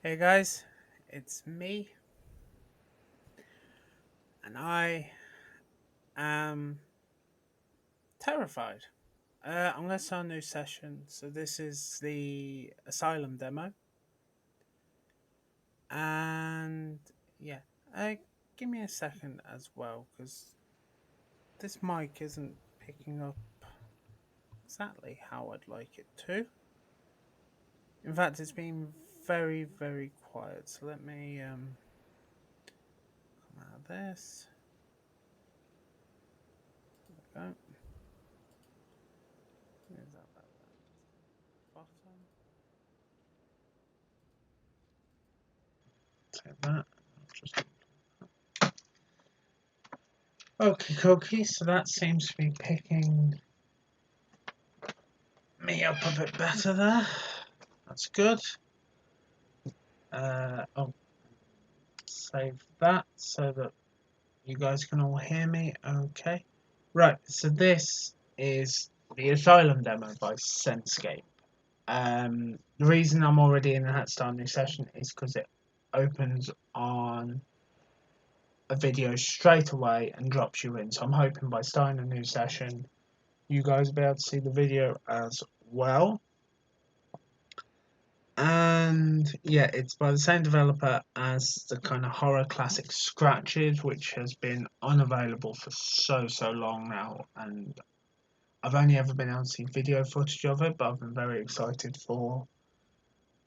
Hey guys, it's me, and I am terrified. I'm going to start a new session, so this is the Asylum demo, and yeah, uh, give me a second as well, because this mic isn't picking up exactly how I'd like it to. In fact, it's been very, very quiet, so let me come out of this. There we go. Is that bottom? Like that. Just okay, cookie. So that seems to be picking me up a bit better there. That's good. I'll save that so that you guys can all hear me. Okay. Right. So this is the Asylum demo by Senscape. The reason I'm already in the start new session is because it opens on a video straight away and drops you in. So I'm hoping by starting a new session, you guys will be able to see the video as well. And yeah, it's by the same developer as the kind of horror classic Scratches, which has been unavailable for so long now. And I've only ever been able to see video footage of it, but I've been very excited for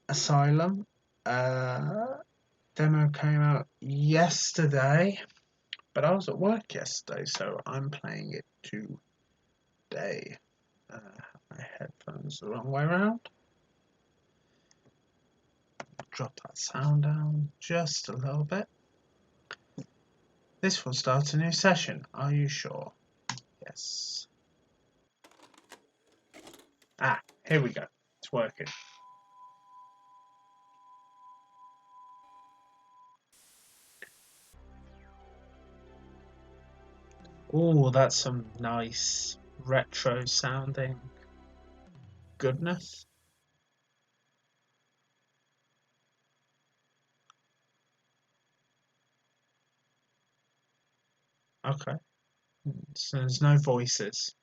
Asylum. Uh, Demo came out yesterday, but I was at work yesterday, so I'm playing it today. My headphones the wrong way around. Drop that sound down just a little bit. This will start a new session. Are you sure? Yes. Ah, here we go. It's working. Oh, that's some nice retro sounding goodness. Okay. So there's no voices.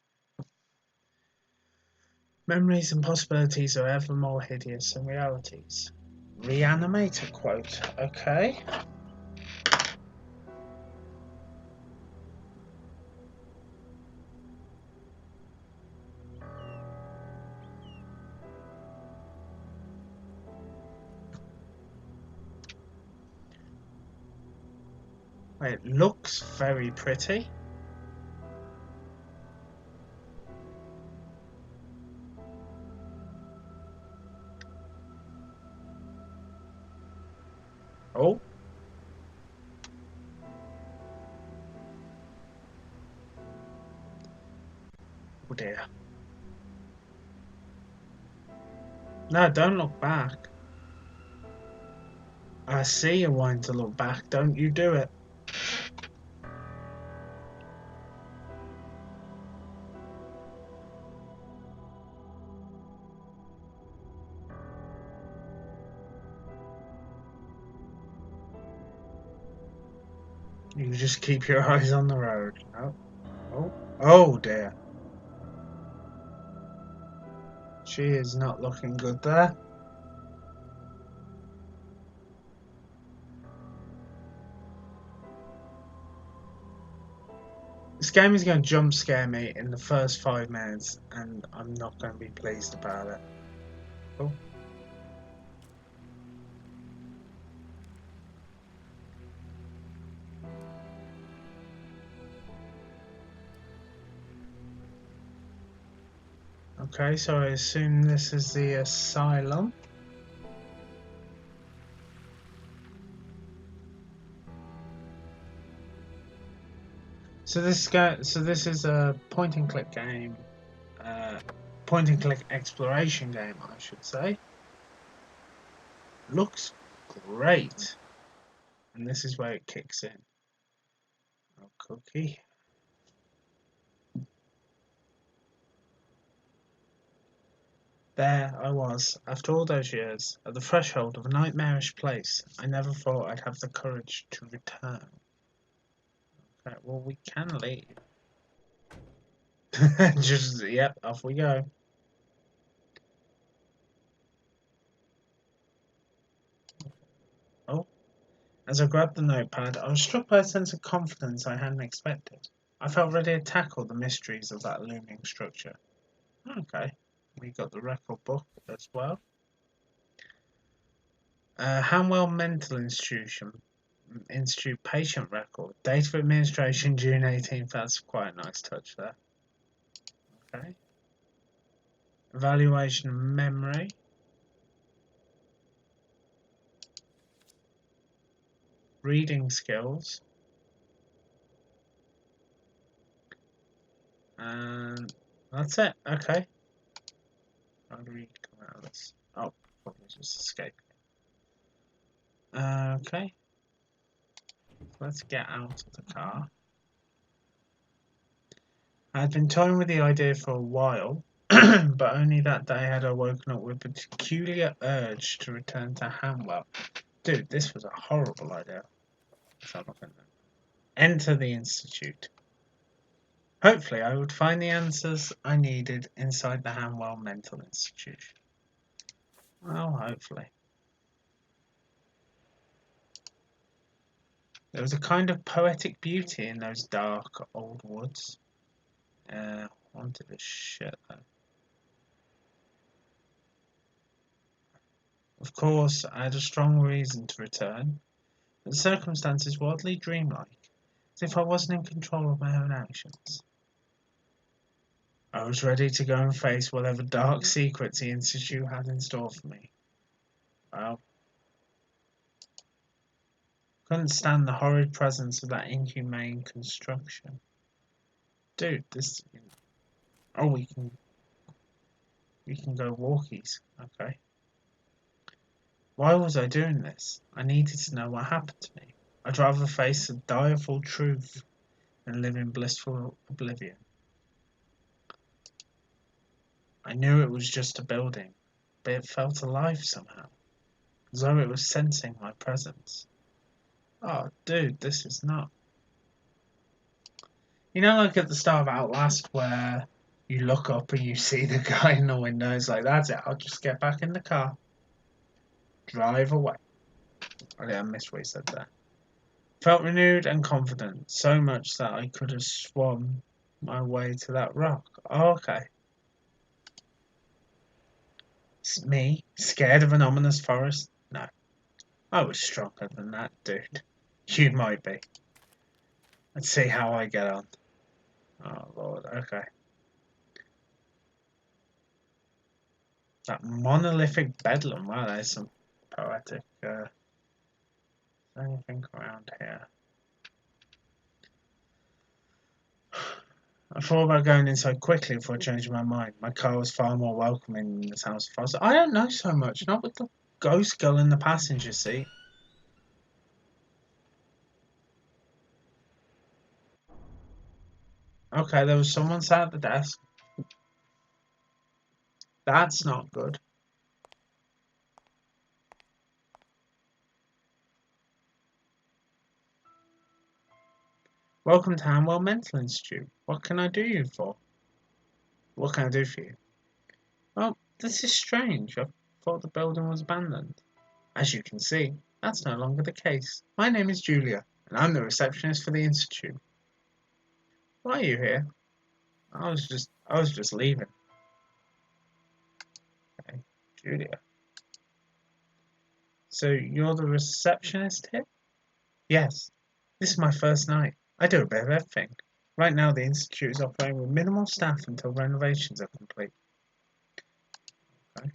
Memories and possibilities are ever more hideous than realities. Reanimator quote. Okay. It looks very pretty. Oh. Oh dear. No, don't look back. I see you wanting to look back. Don't you do it. You just keep your eyes on the road. Oh. Oh. Oh dear. She is not looking good there. This game is going to jump scare me in the first 5 minutes, and I'm not going to be pleased about it. Oh. Okay, so I assume this is the asylum. So this is a point and click game, point and click exploration game, I should say. Looks great, and this is where it kicks in. Oh, cookie. There I was, after all those years, at the threshold of a nightmarish place. I never thought I'd have the courage to return. Okay, well, we can leave. Just, yep, off we go. Oh, as I grabbed the notepad, I was struck by a sense of confidence I hadn't expected. I felt ready to tackle the mysteries of that looming structure. Okay, we got the record book as well. Hanwell Mental Institute patient record. Date of administration June 18th. That's quite a nice touch there. Okay. Evaluation of memory. Reading skills. And that's it. Okay. How do we come out of this? Oh, probably just escape. Okay. Let's get out of the car. I had been toying with the idea for a while, but only that day had I woken up with a peculiar urge to return to Hanwell. Dude, this was a horrible idea. Let's have a look at that. Enter the Institute. Hopefully, I would find the answers I needed inside the Hanwell Mental Institute. Well, hopefully. There was a kind of poetic beauty in those dark old woods. Wanted a shit though. Of course, I had a strong reason to return, but the circumstances were oddly dreamlike, as if I wasn't in control of my own actions. I was ready to go and face whatever dark secrets the Institute had in store for me. Well, couldn't stand the horrid presence of that inhumane construction. Dude, this. Oh, we can go walkies. Okay. Why was I doing this? I needed to know what happened to me. I'd rather face the direful truth than live in blissful oblivion. I knew it was just a building, but it felt alive somehow, as though it was sensing my presence. Oh, dude, this is not. You know, like at the start of Outlast, where you look up and you see the guy in the window. It's like, that's it. I'll just get back in the car, drive away. I missed what he said there. Felt renewed and confident, so much that I could have swum my way to that rock. Oh, okay. Me, scared of an ominous forest? No, I was stronger than that, dude. You might be. Let's see how I get on. Oh, Lord, okay. That monolithic bedlam, wow, there's some poetic. Is there anything around here? I thought about going inside quickly before I changed my mind. My car was far more welcoming than this house was. I don't know so much, not with the ghost girl in the passenger seat. Okay, there was someone sat at the desk. That's not good. Welcome to Hanwell Mental Institute. What can I do you for? What can I do for you? Well, this is strange. I thought the building was abandoned. As you can see, that's no longer the case. My name is Julia, and I'm the receptionist for the Institute. Why are you here? I was just leaving. Okay, Julia. So you're the receptionist here? Yes. This is my first night. I do a bit of everything. Right now, the Institute is operating with minimal staff until renovations are complete. Okay.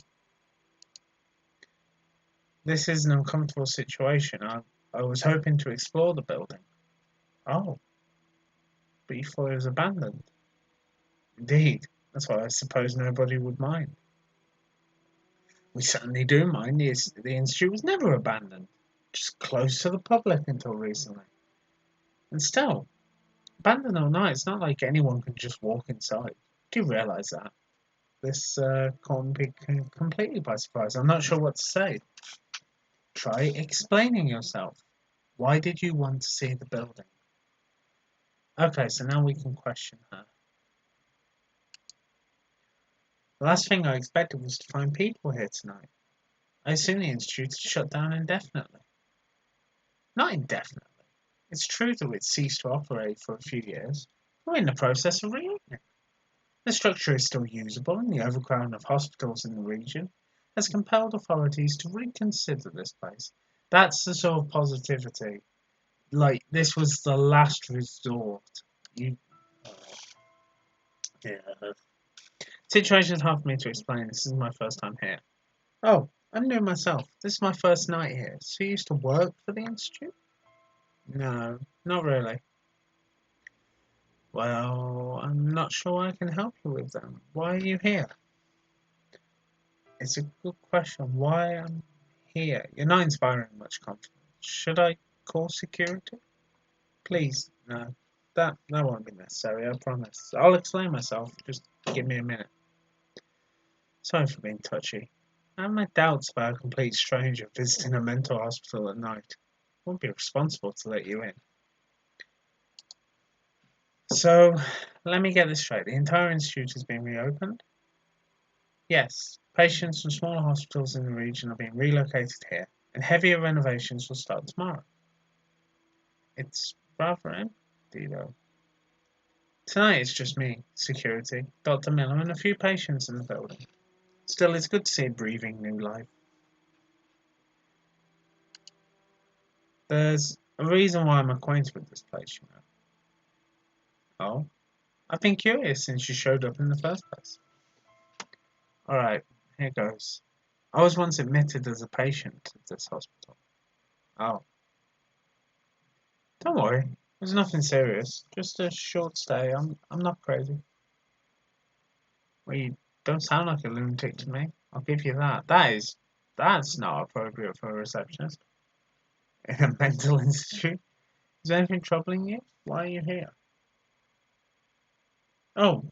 This is an uncomfortable situation. I was hoping to explore the building. Oh, but you thought it was abandoned. Indeed. That's why I suppose nobody would mind. We certainly do mind. The Institute was never abandoned, just closed to the public until recently. And still, abandoned or not, it's not like anyone can just walk inside. Do you realise that? This caught me completely by surprise. I'm not sure what to say. Try explaining yourself. Why did you want to see the building? Okay, so now we can question her. The last thing I expected was to find people here tonight. I assume the institute is shut down indefinitely. Not indefinitely. It's true that it ceased to operate for a few years. We're in the process of reopening. The structure is still usable, and the overcrowding of hospitals in the region has compelled authorities to reconsider this place. That's the sort of positivity. Like, this was the last resort. You, yeah. Situation's hard for me to explain. This is my first time here. Oh, I'm new myself. This is my first night here. So you used to work for the institute? No, not really. Well, I'm not sure I can help you with them. Why are you here? It's a good question. Why I'm here? You're not inspiring much confidence. Should I call security? Please, no. That won't be necessary, I promise. I'll explain myself. Just give me a minute. Sorry for being touchy. I have my doubts about a complete stranger visiting a mental hospital at night. I won't be responsible to let you in. So, let me get this straight. The entire institute has been reopened? Yes. Patients from smaller hospitals in the region are being relocated here, and heavier renovations will start tomorrow. It's rather empty, though. Tonight it's just me, security, Dr. Miller, and a few patients in the building. Still, it's good to see it breathing new life. There's a reason why I'm acquainted with this place, you know. Oh, I've been curious since you showed up in the first place. Alright, here goes. I was once admitted as a patient at this hospital. Oh, don't worry. There's nothing serious. Just a short stay. I'm not crazy. Well, you don't sound like a lunatic to me. I'll give you that. That's not appropriate for a receptionist in a mental institute. Is there anything troubling you? Why are you here? Oh,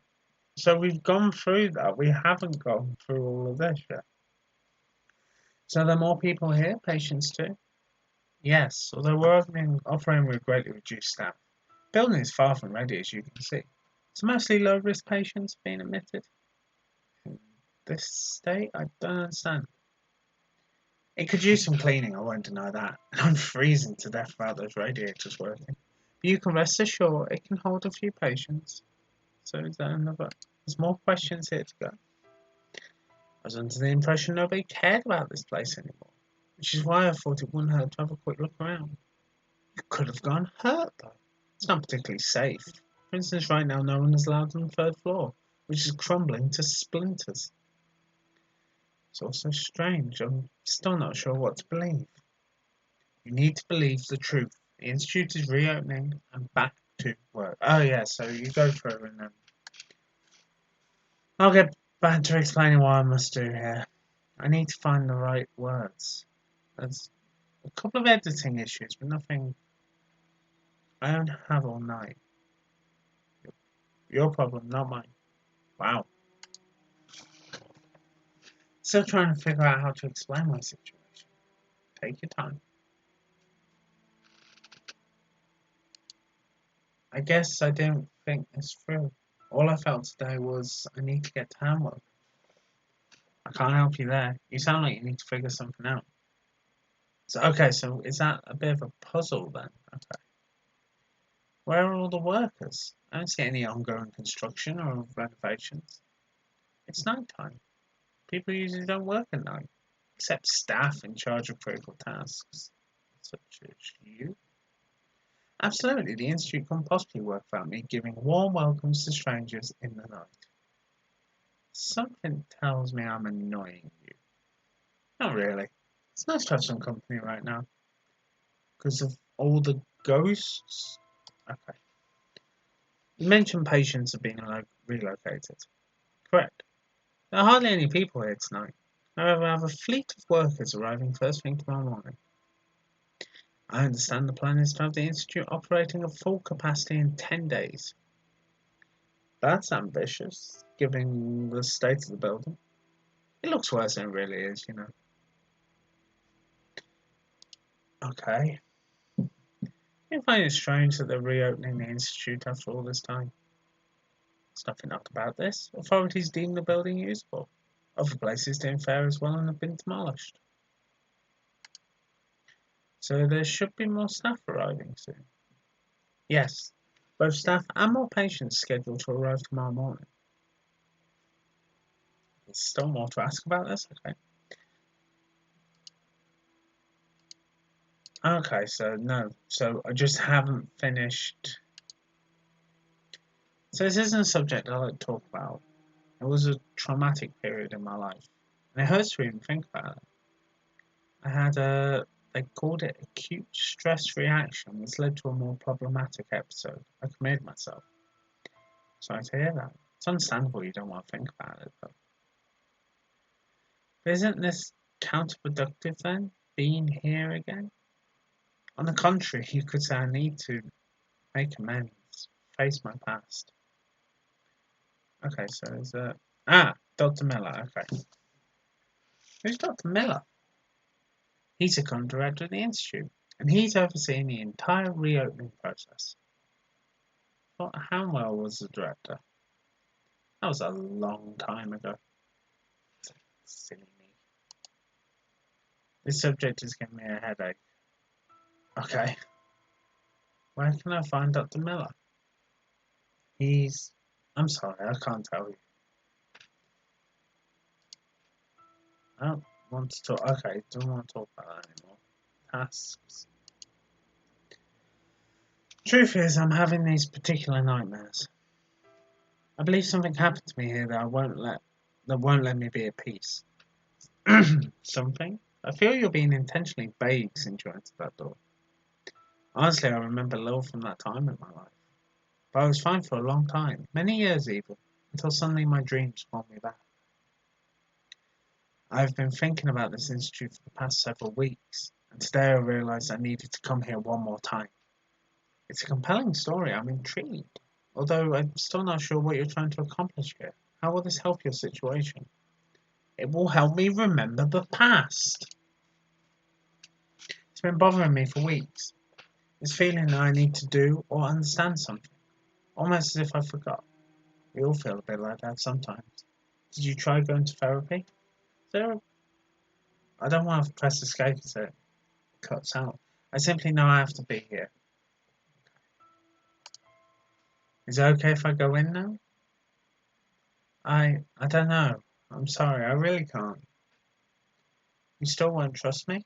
so we've gone through that. We haven't gone through all of this yet. So there are more people here, patients too? Yes, although we're operating with greatly reduced staff. Building is far from ready, as you can see. So mostly low-risk patients being admitted. In this state, I don't understand. It could use some cleaning, I won't deny that. And I'm freezing to death without those radiators working. But you can rest assured it can hold a few patients. So is that another? There's more questions here to go. I was under the impression nobody cared about this place anymore, which is why I thought it wouldn't hurt to have a quick look around. You could have gone hurt, though. It's not particularly safe. For instance, right now no one is allowed on the third floor, which is crumbling to splinters. It's also strange. I'm still not sure what to believe. You need to believe the truth. The institute is reopening and back to work. Oh yeah, so you go through and then I'll get back to explaining what I must do here. I need to find the right words. There's a couple of editing issues, but nothing I don't have all night. Your problem, not mine. Wow. Still trying to figure out how to explain my situation. Take your time. I guess I didn't think this through. All I felt today was I need to get to handwork. I can't help you there. You sound like you need to figure something out. So okay, so is that a bit of a puzzle then? Okay. Where are all the workers? I don't see any ongoing construction or renovations. It's night time. People usually don't work at night, except staff in charge of critical tasks, such as you. Absolutely, the institute couldn't possibly work without me giving warm welcomes to strangers in the night. Something tells me I'm annoying you. Not really. It's nice to have some company right now. Because of all the ghosts? Okay. You mentioned patients are being relocated. Correct. There are hardly any people here tonight. However, I have a fleet of workers arriving first thing tomorrow morning. I understand the plan is to have the institute operating at full capacity in 10 days. That's ambitious, given the state of the building. It looks worse than it really is. Okay. I find it strange that they're reopening the Institute after all this time. There's nothing odd about this. Authorities deem the building usable. Other places doing fair as well and have been demolished. So there should be more staff arriving soon. Yes, both staff and more patients scheduled to arrive tomorrow morning. There's still more to ask about this? Okay. Okay, so no. So I just haven't finished. So this isn't a subject I like to talk about. It was a traumatic period in my life. And it hurts to even think about it. I had they called it acute stress reaction, which led to a more problematic episode. I committed myself. Sorry to hear that. It's understandable you don't want to think about it, but isn't this counterproductive then? Being here again? On the contrary, you could say I need to make amends, face my past. Okay, so is Dr. Miller. Okay, who's Dr. Miller? He's the current director of the institute, and he's overseeing the entire reopening process. Thought Hanwell was the director. That was a long time ago. Silly me. This subject is giving me a headache. Okay, where can I find Dr. Miller? He's. I'm sorry, I can't tell you. I don't want to talk. Okay, don't want to talk about that anymore. Tasks. Truth is, I'm having these particular nightmares. I believe something happened to me here that won't let me be at peace. Something? I feel you're being intentionally vague since you entered that door. Honestly, I remember little from that time in my life. But I was fine for a long time, many years even, until suddenly my dreams called me back. I've been thinking about this institute for the past several weeks, and today I realised I needed to come here one more time. It's a compelling story, I'm intrigued. Although I'm still not sure what you're trying to accomplish here. How will this help your situation? It will help me remember the past. It's been bothering me for weeks. This feeling that I need to do or understand something, almost as if I forgot. We all feel a bit like that sometimes. Did you try going to therapy? There, I don't want to press escape as it cuts out. I simply know I have to be here. Is it okay if I go in now? I don't know. I'm sorry, I really can't. You still won't trust me?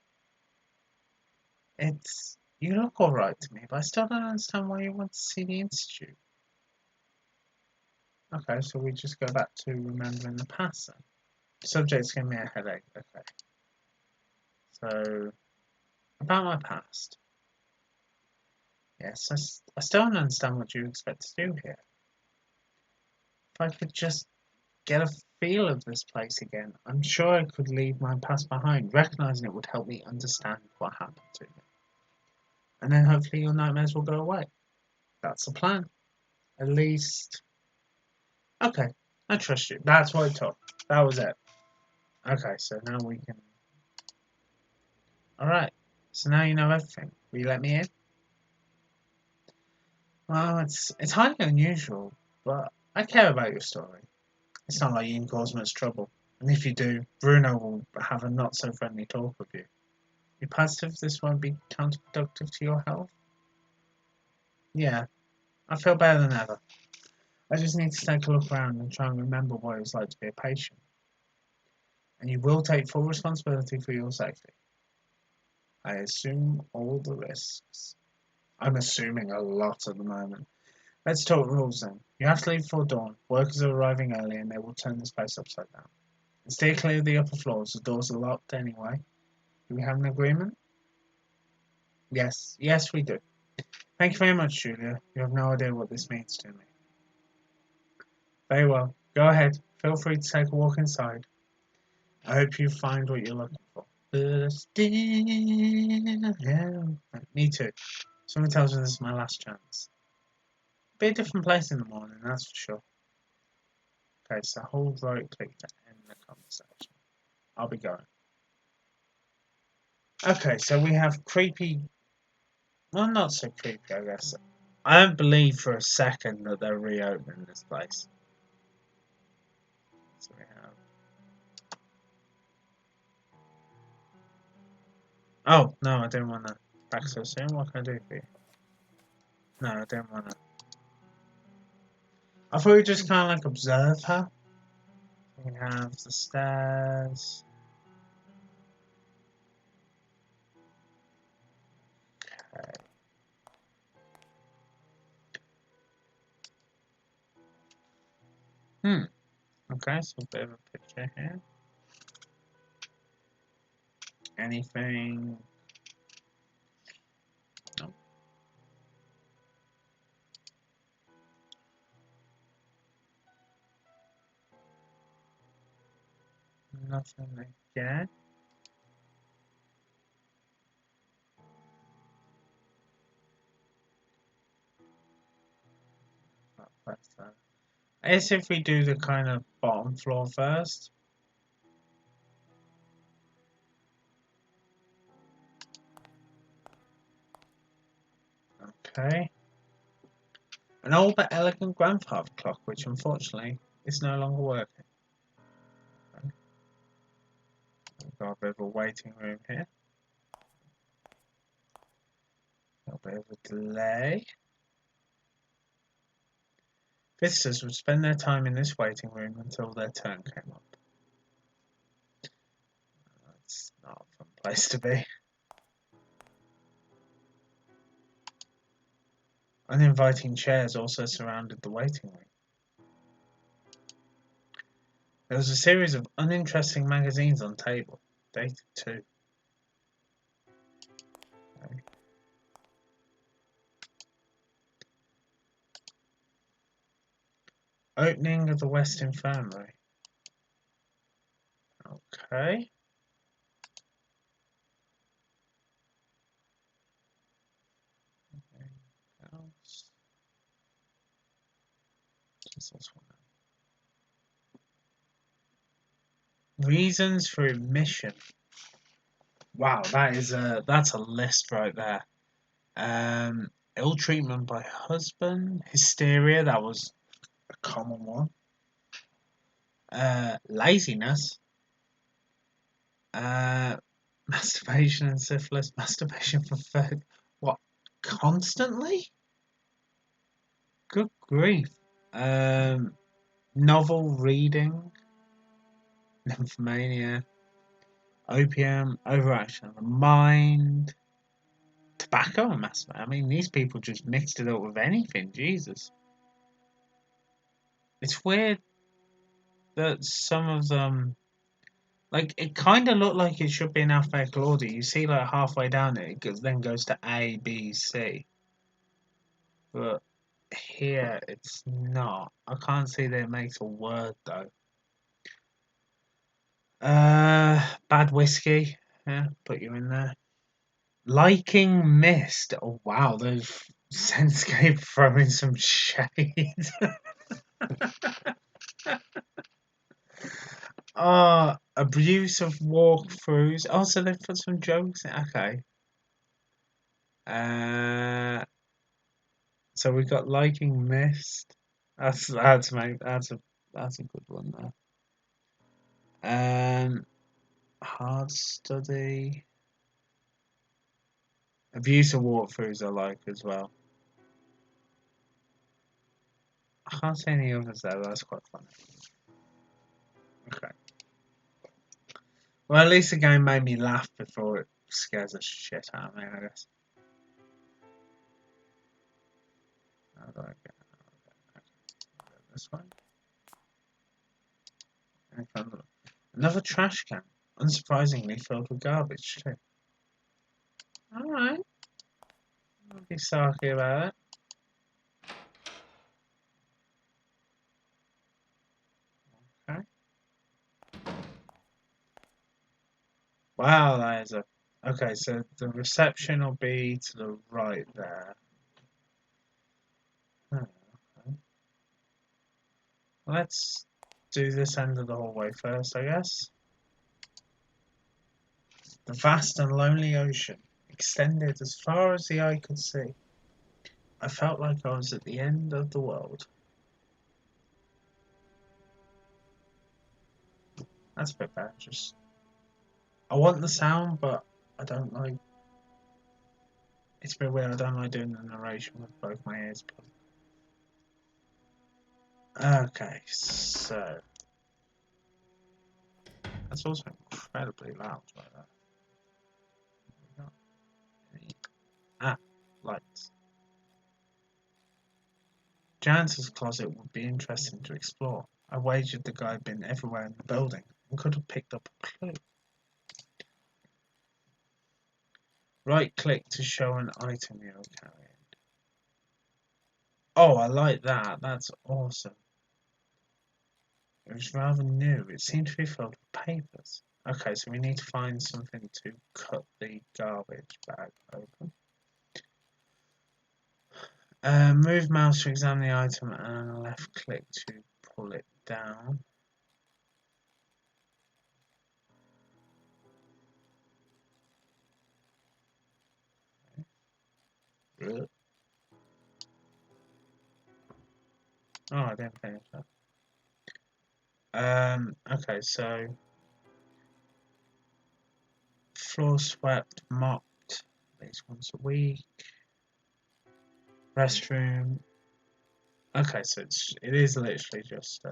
You look alright to me, but I still don't understand why you want to see the Institute. Okay, so we just go back to remembering the past then. Subject's giving me a headache. Okay. So, about my past. Yes, I still don't understand what you expect to do here. If I could just get a feel of this place again, I'm sure I could leave my past behind. Recognizing it would help me understand what happened to me. And then hopefully your nightmares will go away. That's the plan. At least. Okay, I trust you. That's what I took. That was it. Okay, so now we can. Alright, so now you know everything. Will you let me in? Well, it's highly unusual, but I care about your story. It's not like you can cause much trouble. And if you do, Bruno will have a not so friendly talk with you. You positive this won't be counterproductive to your health? Yeah, I feel better than ever. I just need to take a look around and try and remember what it was like to be a patient. And you will take full responsibility for your safety. I assume all the risks. I'm assuming a lot at the moment. Let's talk rules then. You have to leave before dawn. Workers are arriving early and they will turn this place upside down. And stay clear of the upper floors. The doors are locked anyway. Do we have an agreement? Yes, yes we do. Thank you very much, Julia. You have no idea what this means to me. Very well. Go ahead. Feel free to take a walk inside. I hope you find what you're looking for. But still, yeah. Me too. Someone tells me this is my last chance. Be a different place in the morning, that's for sure. Okay, so hold right click to end the conversation. I'll be going. Okay, so we have creepy. Well, not so creepy, I guess. I don't believe for a second that they're reopening this place. So we have. Oh no, I didn't want to. Back so soon. What can I do for you? No, I didn't want to. I thought we just kind of like observe her. We have the stairs. Okay. Hmm. Okay, so a bit of a picture here. Anything? No, nothing again. That's that. As if we do the kind of bottom floor first. Okay. An old but elegant grandfather clock, which unfortunately is no longer working. Okay. We've got a bit of a waiting room here. A little bit of a delay. Visitors would spend their time in this waiting room until their turn came up. That's not a fun place to be. Uninviting chairs also surrounded the waiting room. There was a series of uninteresting magazines on table, dated too. Okay. Opening of the West Infirmary. Okay. Anything else? Just this one. Reasons for admission. Wow, that's a list right there. Ill treatment by husband, hysteria, that was a common one. Laziness, uh, masturbation and syphilis, masturbation for what? Constantly? Good grief. Um, Novel reading, nymphomania, opium, overaction of the mind, tobacco and masturbation. I mean, these people just mixed it up with anything. Jesus. It's weird that some of them, like, it kind of looked like it should be in alphabetical order. You see, like, halfway down then goes to A, B, C. But here it's not. I can't see that it makes a word, though. Bad whiskey. Yeah, put you in there. Liking mist. Oh wow, those Senscape throwing some shade. Abuse of walkthroughs. Oh, so they've put some jokes in. Okay. Uh, so we got liking mist. That's a good one there. Hard study. Abuse of walkthroughs I like as well. I can't say any others though. That's quite funny. Okay. Well, at least the game made me laugh before it scares the shit out of me, I guess. How do I get this one? Another trash can, unsurprisingly filled with garbage too. Alright, I'll be sarky about it. Okay. Wow, that is a... Okay, so the reception will be to the right there. Okay. Let's do this end of the hallway first, I guess. The vast and lonely ocean extended as far as the eye could see. I felt like I was at the end of the world. That's a bit bad. Just I want the sound, but I don't like. It's a bit weird. I don't like doing the narration with both my ears plugged. Okay, so that's also incredibly loud right there. We got any- Ah, lights. Janitor's closet would be interesting to explore. I wagered the guy had been everywhere in the building and could have picked up a clue. Right click to show an item you're carrying. Oh, I like that. That's awesome. It was rather new. It seemed to be filled with papers. Okay, so we need to find something to cut the garbage bag open. Move mouse to examine the item and left click to pull it down. Ugh. Oh, I didn't finish that. Okay, so floor swept, mopped at least once a week. Restroom. Okay, so it is literally just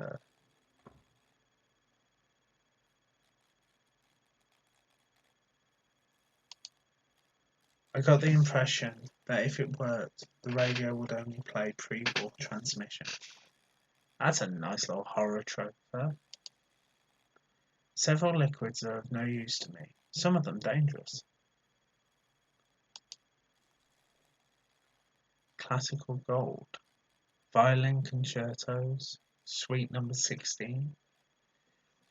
I got the impression that if it worked, the radio would only play pre-war transmission. That's a nice little horror trope there. Several liquids are of no use to me, some of them dangerous. Classical gold, violin concertos, suite number 16,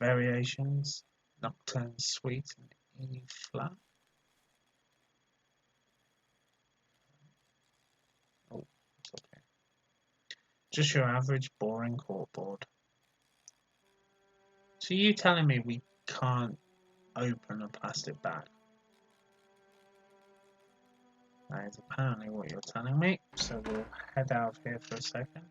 variations, nocturne suite in E flat. Oh, it's okay. Just your average boring corkboard. So you telling me we can't open a plastic bag? That is apparently what you're telling me, so we'll head out here for a second.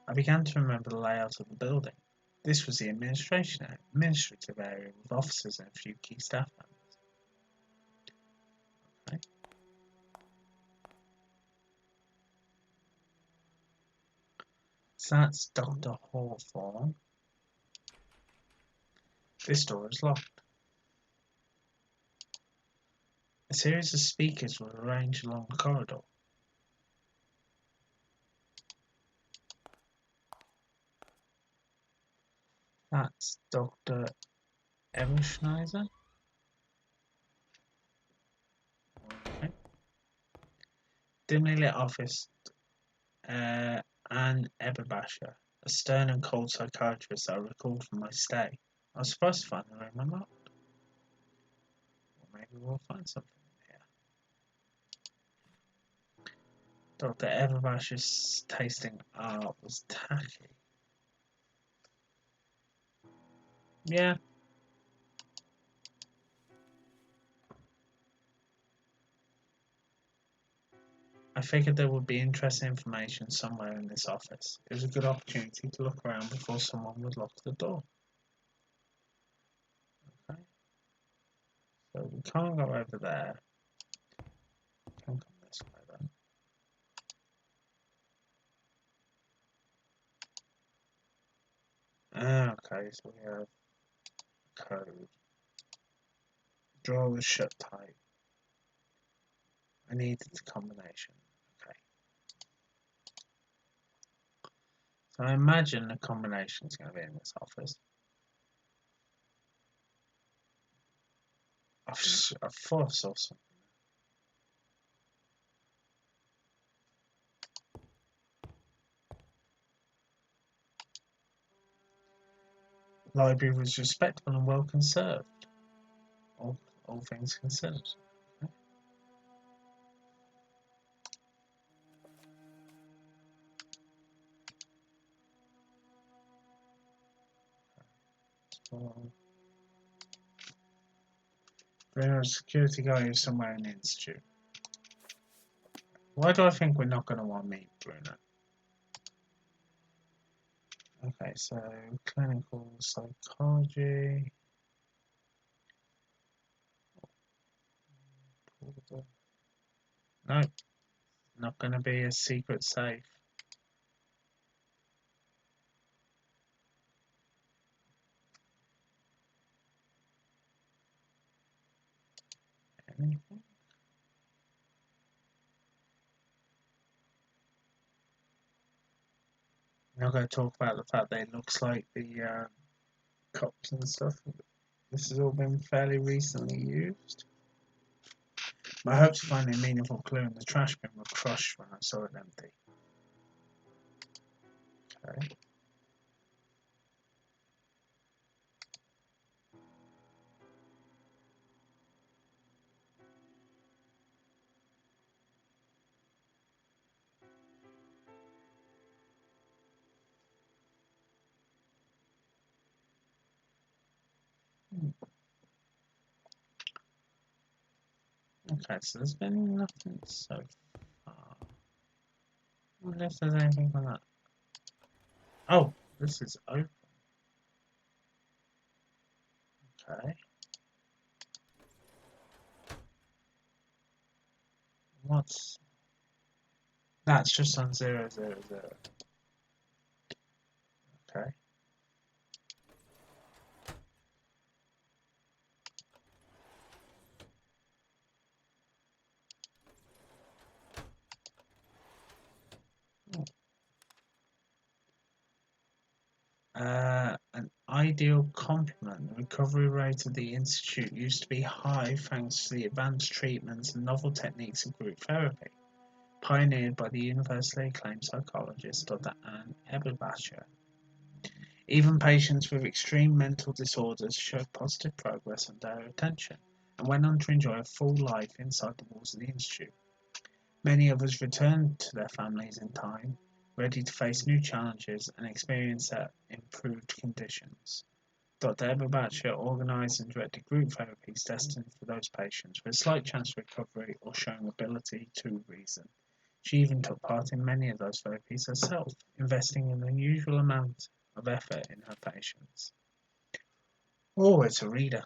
I began to remember the layout of the building. This was the administrative area with officers and a few key staff members. Okay. So that's Dr. Hawthorne. This door is locked. A series of speakers were arranged along the corridor. That's Dr. Everschneiser. Okay. Dimly lit office. Anne Eberbasher, a stern and cold psychiatrist I recalled from my stay. I was surprised to find the room unlocked. Well, maybe we'll find something in here. Dr. Everbasher's tasting art was tacky. Yeah. I figured there would be interesting information somewhere in this office. It was a good opportunity to look around before someone would lock the door. Okay. So we can't go over there. We can come this way then. Okay, so we have code. Drawer was shut tight. I needed the combination. Okay. So I imagine the combination is going to be in this office. I thought I saw something. The library was respectful and well conserved, all things considered. Okay. for Bruno, a security guy who's somewhere in the institute. Why do I think we're not going to want to meet Bruno? Okay, so clinical psychology. No, not going to be a secret safe. Anything? I'm not going to talk about the fact that it looks like the cups and stuff. This has all been fairly recently used. My hopes of finding a meaningful clue in the trash bin were crushed when I saw it empty. Okay. Okay, so there's been nothing so far. I wonder if there's anything on that. Oh, this is open. Okay. What's that's just on 000. Okay. An ideal complement. The recovery rate of the Institute used to be high thanks to the advanced treatments and novel techniques of group therapy, pioneered by the universally acclaimed psychologist Dr. Anne Eberbacher. Even patients with extreme mental disorders showed positive progress under her attention and went on to enjoy a full life inside the walls of the Institute. Many others returned to their families in time, ready to face new challenges and experience their improved conditions. Dr. Eberbacher organised and directed group therapies destined for those patients with a slight chance of recovery or showing ability to reason. She even took part in many of those therapies herself, investing an unusual amount of effort in her patients. Oh, it's a reader.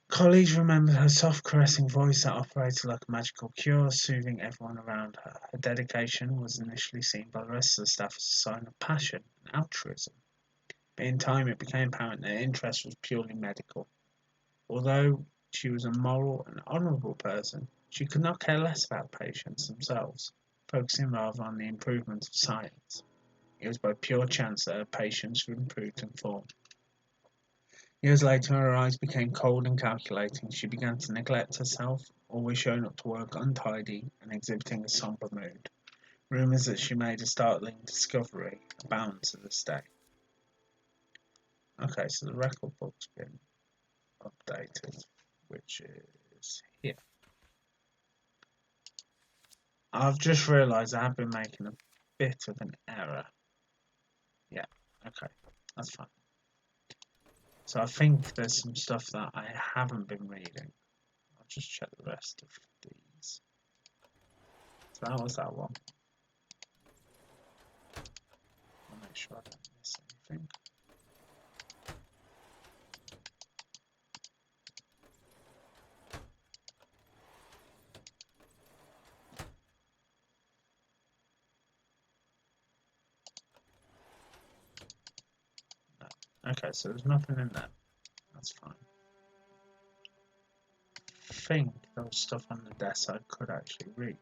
Colleagues remembered her soft, caressing voice that operated like a magical cure, soothing everyone around her. Her dedication was initially seen by the rest of the staff as a sign of passion and altruism, but in time it became apparent that her interest was purely medical. Although she was a moral and honourable person, she could not care less about patients themselves, focusing rather on the improvement of science. It was by pure chance that her patients improved in form. Years later, her eyes became cold and calculating. She began to neglect herself, always showing up to work untidy and exhibiting a sombre mood. Rumours that she made a startling discovery abound to this day. Okay, so the record book's been updated, which is here. I've just realised I have been making a bit of an error. Yeah, okay, that's fine. So I think there's some stuff that I haven't been reading. I'll just check the rest of these. So that was that one. I'll make sure I don't miss anything. No. Okay, so there's nothing in there. That's fine. I think there was stuff on the desk I could actually read.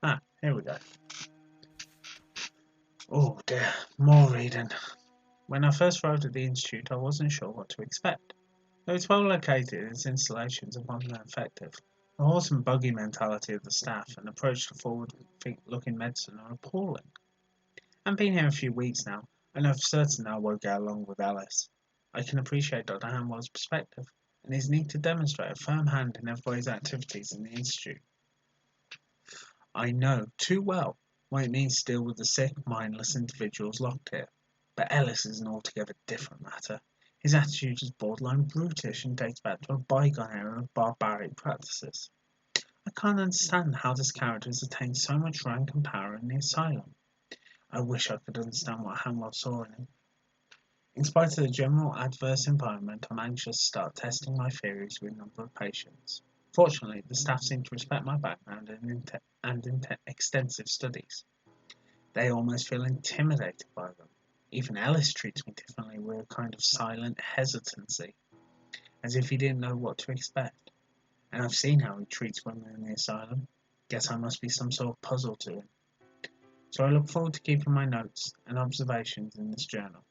Ah, here we go. Oh dear, more reading. When I first arrived at the Institute, I wasn't sure what to expect. Though it's well located, its installations are modern and effective. The horse and buggy mentality of the staff and approach to forward-looking medicine are appalling. I've been here a few weeks now, and I'm certain I won't get along with Alice. I can appreciate Dr. Hanwell's perspective, and his need to demonstrate a firm hand in everybody's activities in the Institute. I know too well what it means to deal with the sick, mindless individuals locked here. But Ellis is an altogether different matter. His attitude is borderline brutish and dates back to a bygone era of barbaric practices. I can't understand how this character has attained so much rank and power in the asylum. I wish I could understand what Hanwell saw in him. In spite of the general adverse environment, I'm anxious to start testing my theories with a number of patients. Fortunately, the staff seem to respect my background and extensive studies. They almost feel intimidated by them. Even Ellis treats me differently with a kind of silent hesitancy, as if he didn't know what to expect. And I've seen how he treats women in the asylum. Guess I must be some sort of puzzle to him. So I look forward to keeping my notes and observations in this journal.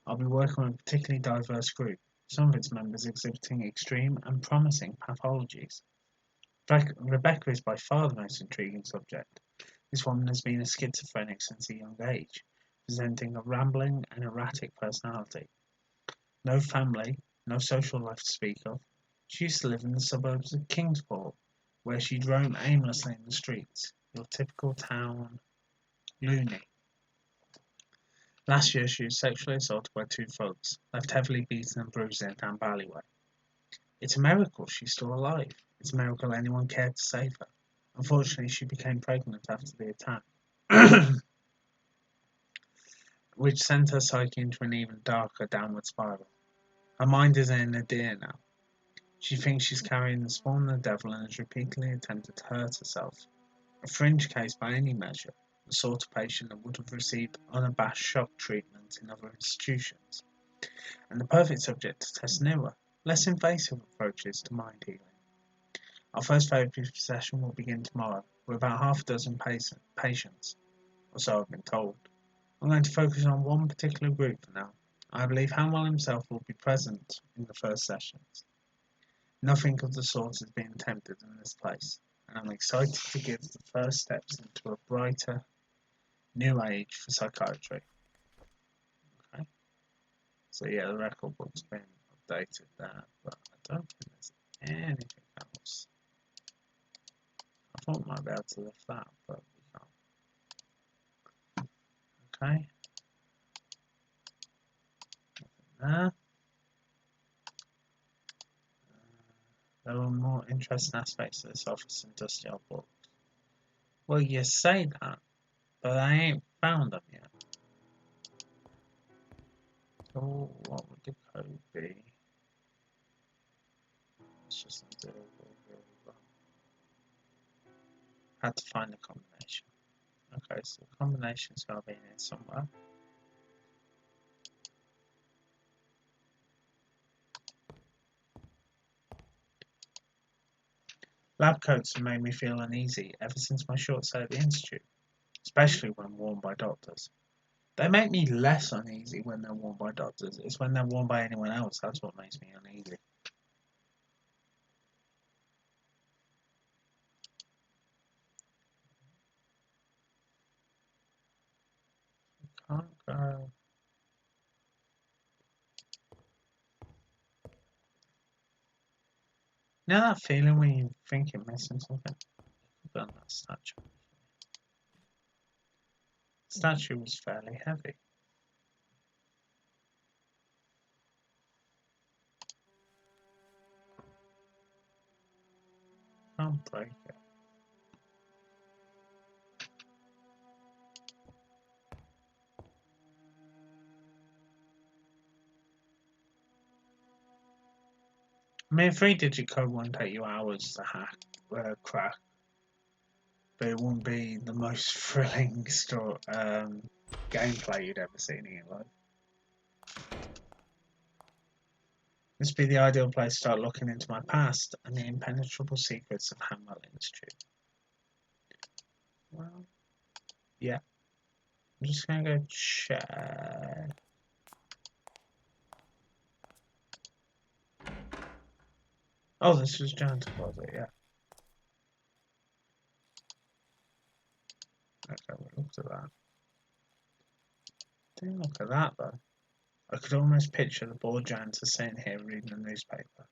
I'll be working with a particularly diverse group, some of its members exhibiting extreme and promising pathologies. Rebecca is by far the most intriguing subject. This woman has been a schizophrenic since a young age, presenting a rambling and erratic personality. No family, no social life to speak of. She used to live in the suburbs of Kingsport, where she'd roam aimlessly in the streets. Your typical town loony. Last year she was sexually assaulted by two thugs, left heavily beaten and bruised in a damp alleyway. It's a miracle she's still alive. It's a miracle anyone cared to save her. Unfortunately, she became pregnant after the attack, which sent her psyche into an even darker downward spiral. Her mind is in a deer now. She thinks she's carrying the spawn of the devil and has repeatedly attempted to hurt herself. A fringe case by any measure, the sort of patient that would have received unabashed shock treatment in other institutions, and the perfect subject to test newer, less invasive approaches to mind healing. Our first therapy session will begin tomorrow, with about half a dozen patients, or so I've been told. I'm going to focus on one particular group for now. I believe Hanwell himself will be present in the first sessions. Nothing of the sort is being attempted in this place, and I'm excited to give the first steps into a brighter, new age for psychiatry. Okay? So yeah, the record book's been updated there, but I don't think there's anything else. I thought I might be able to lift that, but we can't. Okay. There. There were more interesting aspects of this office than dusty old books. Well, you say that, but I ain't found them yet. So, what would the code be? Let's just undo it. Had to find the combination. Okay, so the combination's got to be in here somewhere. Lab coats have made me feel uneasy ever since my short stay at the Institute, especially when worn by doctors. They make me less uneasy when they're worn by doctors. It's when they're worn by anyone else that's what makes me uneasy. Can't go. You know that feeling when you think you're missing something? Put on that statue. The statue was fairly heavy. Can't break it. I mean, a 3-digit code won't take you hours to hack, crack, but it won't be the most thrilling gameplay you'd ever seen in your life. This would be the ideal place to start looking into my past and the impenetrable secrets of Hanwell Institute. Well, yeah. I'm just going to go check. Oh, this was Jan's closet, yeah. Okay, we looked at that. Didn't look at that though. I could almost picture the bored janitor sitting here reading the newspaper.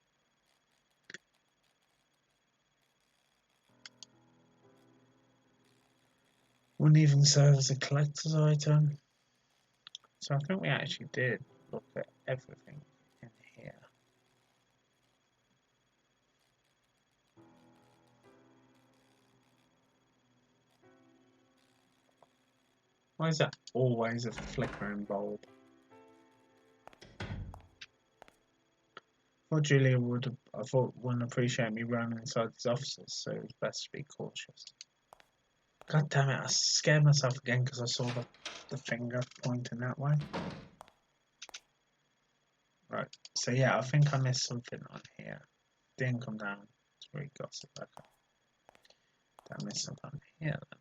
Wouldn't even serve as a collector's item. So I think we actually did look at everything in here. Why is that always a flickering bulb? I thought Julia wouldn't appreciate me roaming inside these offices, so it was best to be cautious. God damn it, I scared myself again because I saw the finger pointing that way. Right, so yeah, I think I missed something on here. Didn't come down to read gossip. Okay. Did I miss something on here then?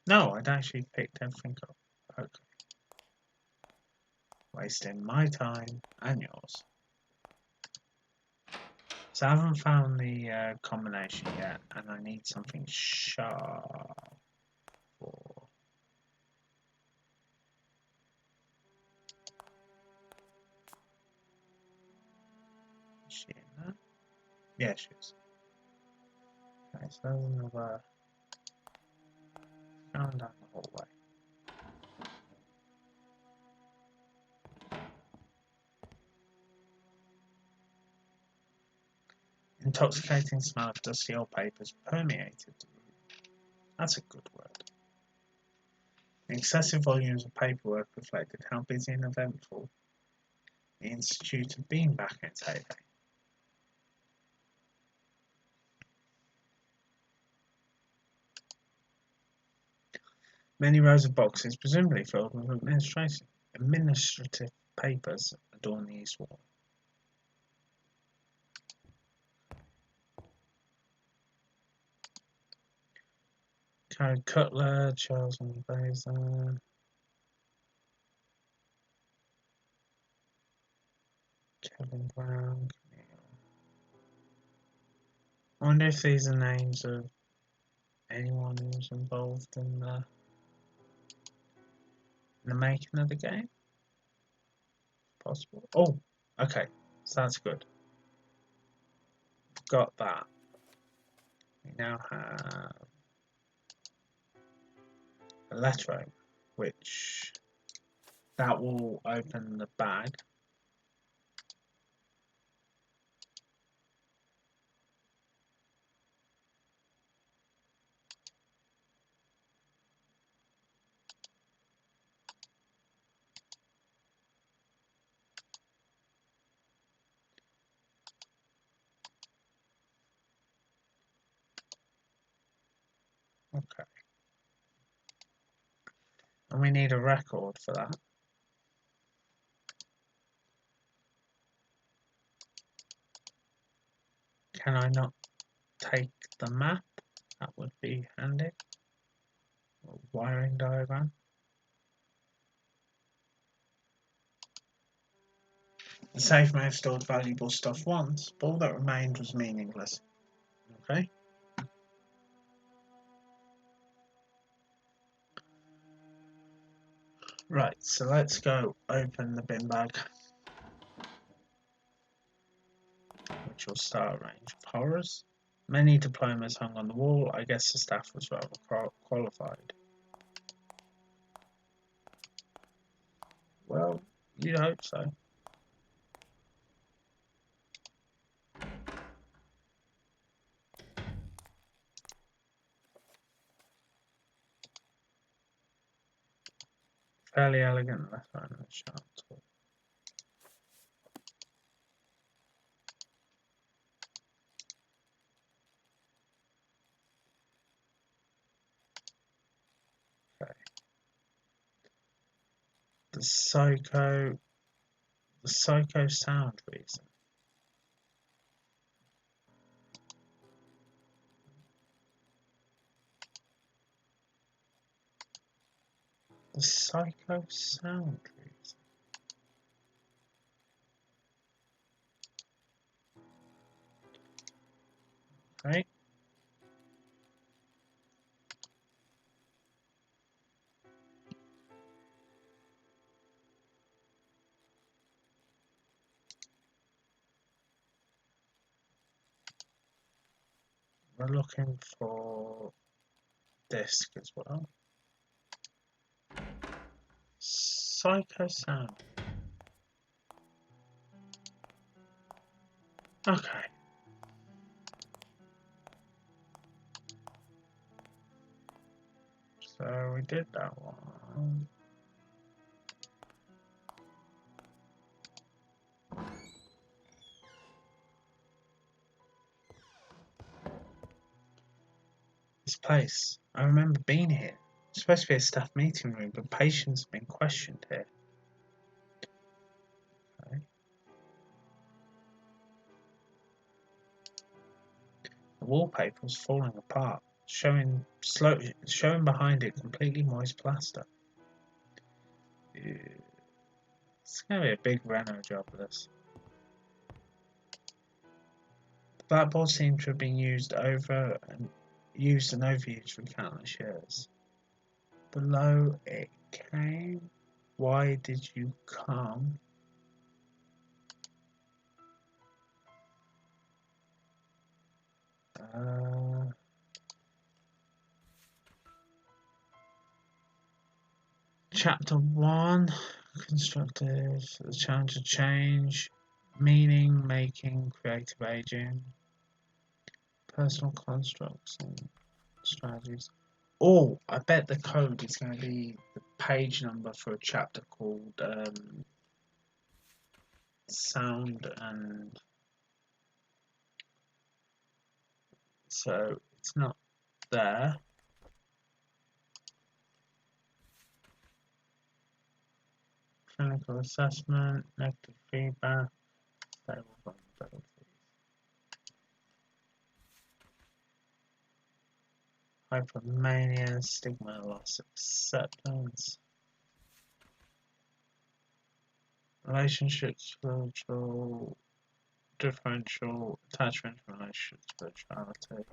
No, I'd actually picked everything up. Okay. Wasting my time and yours. So I haven't found the combination yet, and I need something sharp for. Is she in there? Yeah, she is. Okay, so there's another. Going down the hallway. Intoxicating smell of dusty old papers permeated the room. That's a good word. The excessive volumes of paperwork reflected how busy and eventful the Institute had been back in its heyday. Many rows of boxes, presumably filled with administrative papers, adorn the east wall. Carrie Cutler, Charles and Baser, Kevin Brown, Camille. I wonder if these are names of anyone who's involved in the making of the game. Possible. Oh, okay, so that's good. Got that. We now have a letter, which that will open the bag. Okay. And we need a record for that. Can I not take the map? That would be handy. A wiring diagram. The safe may have stored valuable stuff once, but all that remained was meaningless. Okay. Right, so let's go open the bin bag, which will start a range of horrors. Many diplomas hung on the wall. I guess the staff was rather qualified. Well, you'd hope so. Fairly elegant left hand and sharp tool. Okay. The psycho sound reason. The psycho sound reason. Okay. We're looking for disc as well. Psycho Sound. Okay. So we did that one. This place, I remember being here. It's supposed to be a staff meeting room, but patients have been questioned here. Okay. The wallpaper was falling apart, showing behind it completely moist plaster. Ew. It's going to be a big reno job, this. The blackboard seemed to have been used and overused for countless years. Below it came. Why did you come? Chapter 1, constructive, the challenge of change, meaning making, creative aging, personal constructs and strategies. Oh, I bet the code is going to be the page number for a chapter called Sound, and so it's not there. Clinical assessment, negative feedback, stable vulnerabilities. Hypomania, stigma, loss of acceptance. Relationships, spiritual, differential, attachment, relationship, spirituality.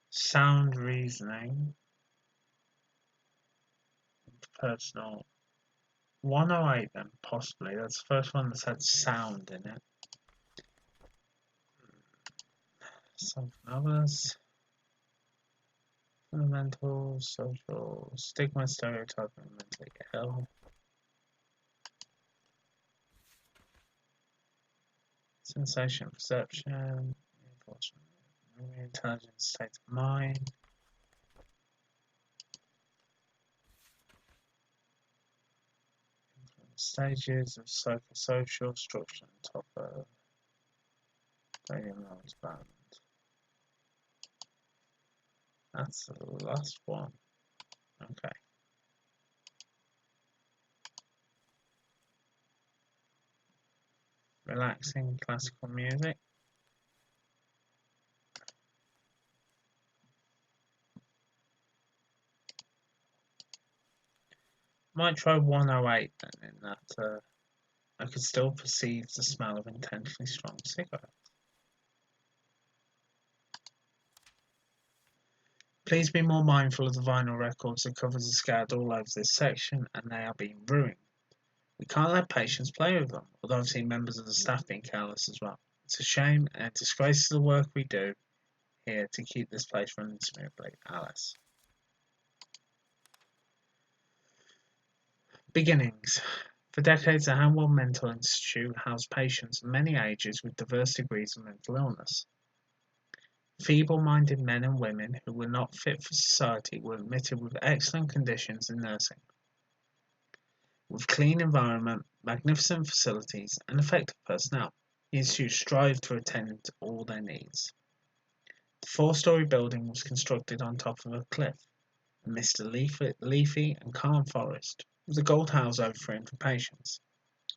Sound reasoning, personal. 108 then, possibly. That's the first one that's had sound in it. Some others. Fundamental, social, stigma, stereotyping, mentally ill. Sensation, perception, reinforcement, memory, intelligence, state of mind. Stages of psychosocial structure on top of radium knowledge band. That's the last one. Okay. Relaxing classical music. Might try 108 then, in that I could still perceive the smell of intensely strong cigarettes. Please be more mindful of the vinyl records. The covers are scattered all over this section and they are being ruined. We can't let patients play with them, although I've seen members of the staff being careless as well. It's a shame and it disgraces the work we do here to keep this place running smoothly. Alice. Beginnings. For decades, the Hanwell Mental Institute housed patients of many ages with diverse degrees of mental illness. Feeble-minded men and women who were not fit for society were admitted with excellent conditions in nursing. With clean environment, magnificent facilities, and effective personnel, the Institute strived to attend to all their needs. The four-story building was constructed on top of a cliff, amidst a leafy and calm forest, with a gold house overflowing for patients.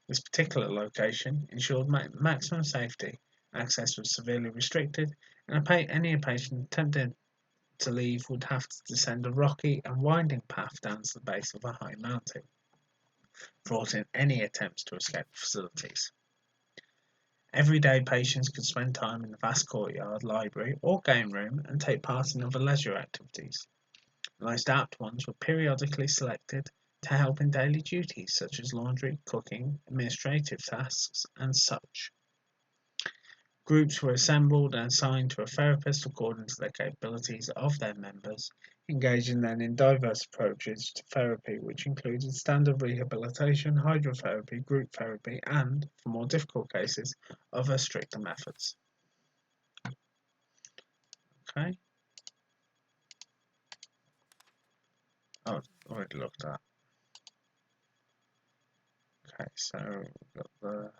This particular location ensured maximum safety. Access was severely restricted, and any patient attempting to leave would have to descend a rocky and winding path down to the base of a high mountain, thwarting any attempts to escape the facilities. Every day, patients could spend time in the vast courtyard, library, or game room and take part in other leisure activities. The most apt ones were periodically selected to help in daily duties such as laundry, cooking, administrative tasks, and such. Groups were assembled and assigned to a therapist according to the capabilities of their members, engaging then in diverse approaches to therapy, which included standard rehabilitation, hydrotherapy, group therapy, and, for more difficult cases, other stricter methods. Okay. Oh, already looked at. Okay, so we've got the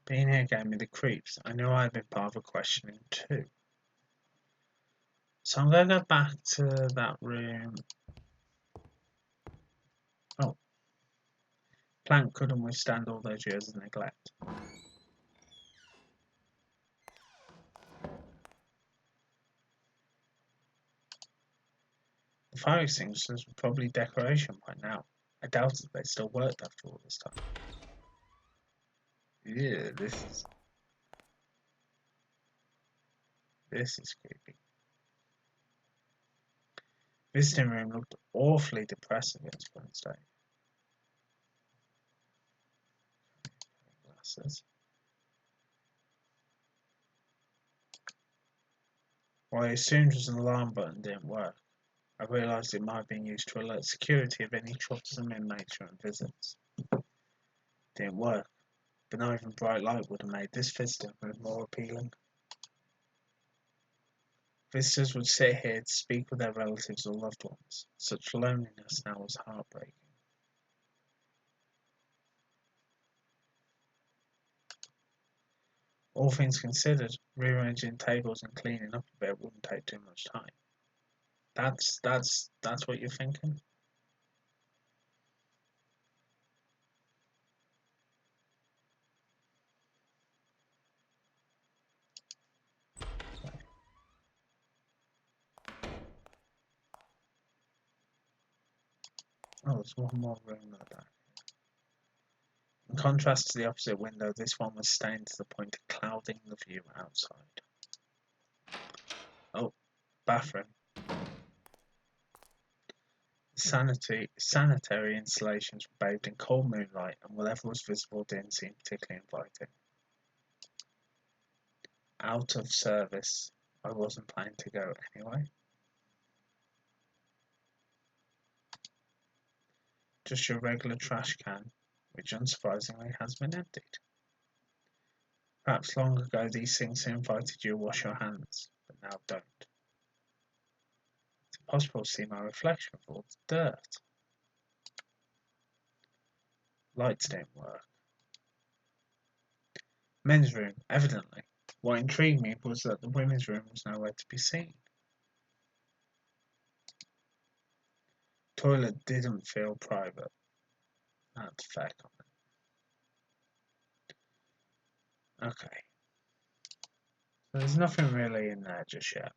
being here gave me the creeps. I knew I'd been part of a questioning too. So I'm going to go back to that room. Oh, plant couldn't withstand all those years of neglect. The fire extinguishers were probably decoration by now. I doubted they still worked after all this time. Yeah, this is creepy. Visiting room looked awfully depressing against Wednesday. Glasses. What I assumed was an alarm button didn't work. I realised it might have been used to alert security of any troublesome inmates during visits. Didn't work, but not even bright light would have made this visitor room more appealing. Visitors would sit here to speak with their relatives or loved ones. Such loneliness now was heartbreaking. All things considered, rearranging tables and cleaning up a bit wouldn't take too much time. That's what you're thinking? Oh, there's one more room like that. In contrast to the opposite window, this one was stained to the point of clouding the view outside. Oh, bathroom. Sanitary installations were bathed in cold moonlight, and whatever was visible didn't seem particularly inviting. Out of service. I wasn't planning to go anyway. Just your regular trash can, which unsurprisingly has been emptied. Perhaps long ago these things invited you to wash your hands, but now don't. It's impossible to see my reflection with all the dirt. Lights didn't work. Men's room, evidently. What intrigued me was that the women's room was nowhere to be seen. Toilet didn't feel private. That's a fair comment. Okay. So there's nothing really in there just yet.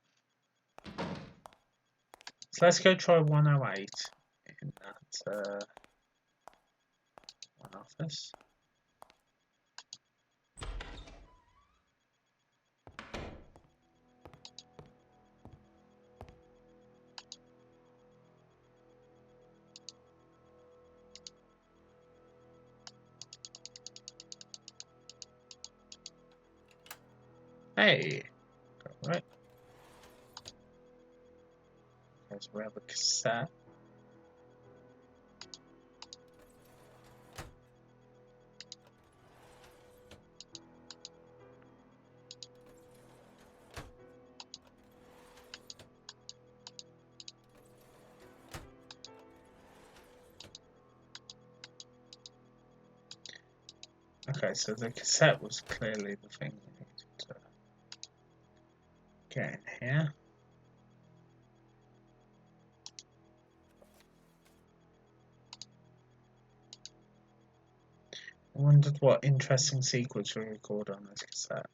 So let's go try 108 in that one office. Hey! Right. Okay, so we have a cassette. Okay, so the cassette was clearly the thing we needed to get in here. I wondered what interesting sequence we record on this cassette.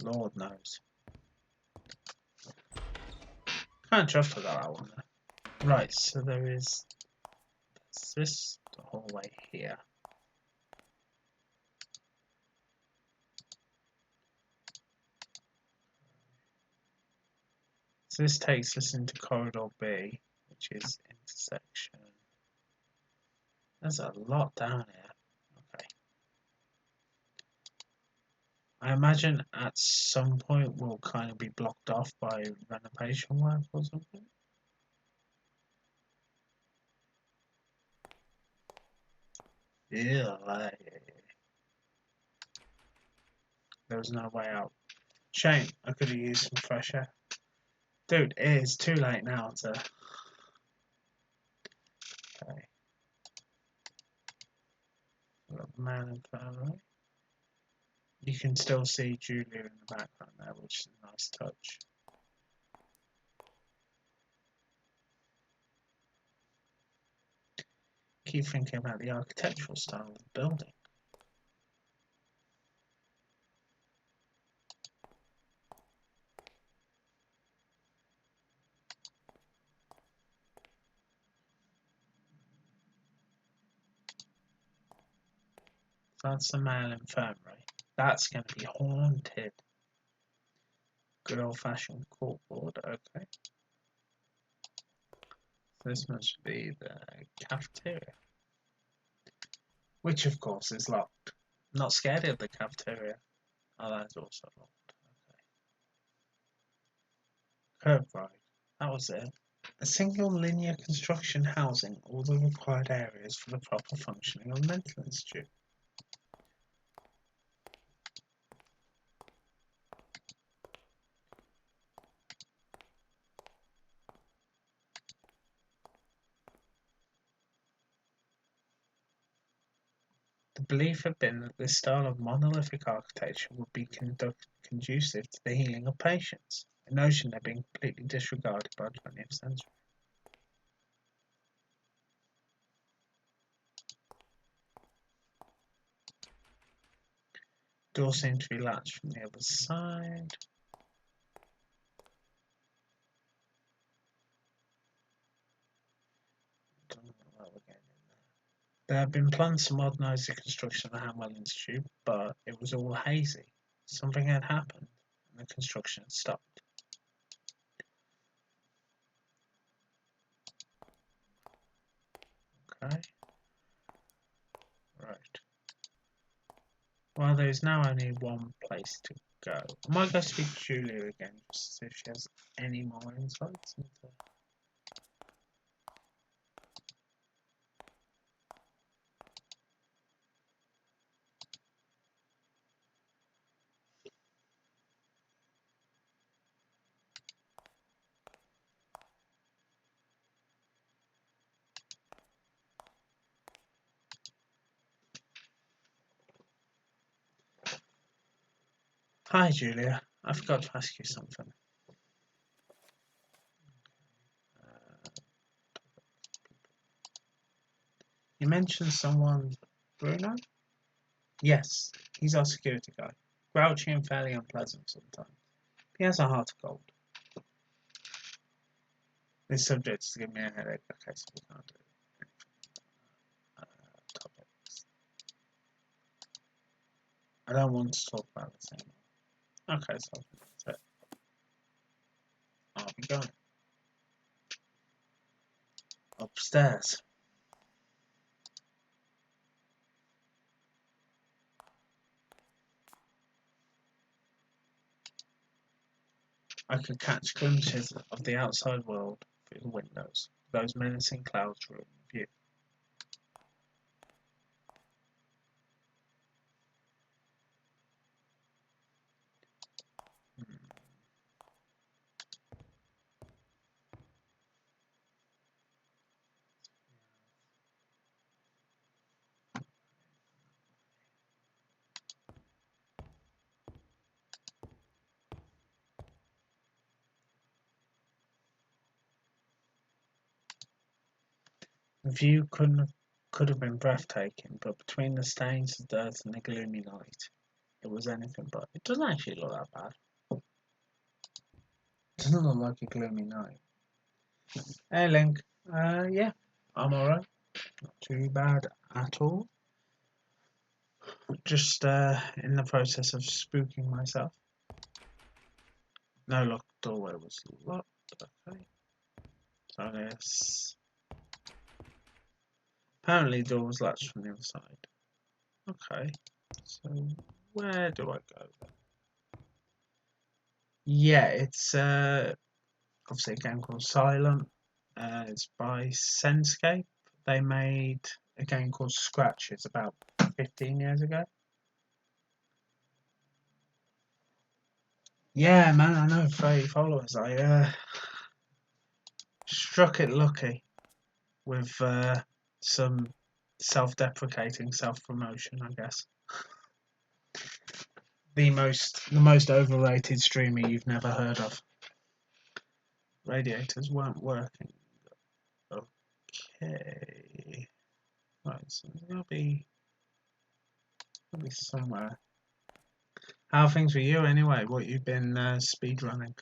Lord knows. Can't just forgot that one there. Right, so there's this hallway here. So this takes us into corridor B, which is in intersection. There's a lot down here. Okay. I imagine at some point we'll kind of be blocked off by renovation work or something. Yeah, there was no way out. Shame. I could have used some fresh air. Dude, it is too late now to. Okay. We've got the man in family. You can still see Julia in the background there, which is a nice touch. Keep thinking about the architectural style of the building. That's the male infirmary. That's going to be haunted. Good old fashioned corkboard, okay. This must be the cafeteria. Which, of course, is locked. Not scared of the cafeteria. Oh, that's also locked. Okay. Curb ride. That was it. A single linear construction housing all the required areas for the proper functioning of a mental institute. The belief had been that this style of monolithic architecture would be conducive to the healing of patients, a notion that had been completely disregarded by the 20th century. Door seemed to be latched from the other side. Don't know where we're getting in there. There had been plans to modernise the construction of the Hamwell Institute, but it was all hazy. Something had happened, and the construction had stopped. Okay. Right. Well, there's now only one place to go. I might go speak to Julia again, just to see if she has any more insights into. Hi, Julia. I forgot to ask you something. Uh, you mentioned someone, Bruno? Yes, he's our security guy. Grouchy and fairly unpleasant sometimes. He has a heart of gold. This subject is giving me a headache. Okay, so we can't do it. Topics. I don't want to talk about this anymore. Okay, so that's it. I'll be going upstairs. I could catch glimpses of the outside world through the windows. Those menacing clouds were in view. Hmm. The view could have been breathtaking, but between the stains of dirt and the gloomy night, it was anything but. It doesn't actually look that bad. It doesn't look like a gloomy night. Hey, Link. Yeah, I'm alright. Not too bad at all. Just in the process of spooking myself. No locked doorway was locked. Okay. So this. Apparently, the door was latched from the other side. Okay, so where do I go then? Yeah, it's obviously a game called Asylum. It's by Senscape. They made a game called Scratches about 15 years ago. Yeah, man, I know, 30 followers. I struck it lucky with some self-deprecating self-promotion, I guess. The most overrated streamer you've never heard of. Radiators weren't working. Okay. Right, so there'll be somewhere. How are things with you anyway? What you've been speed running?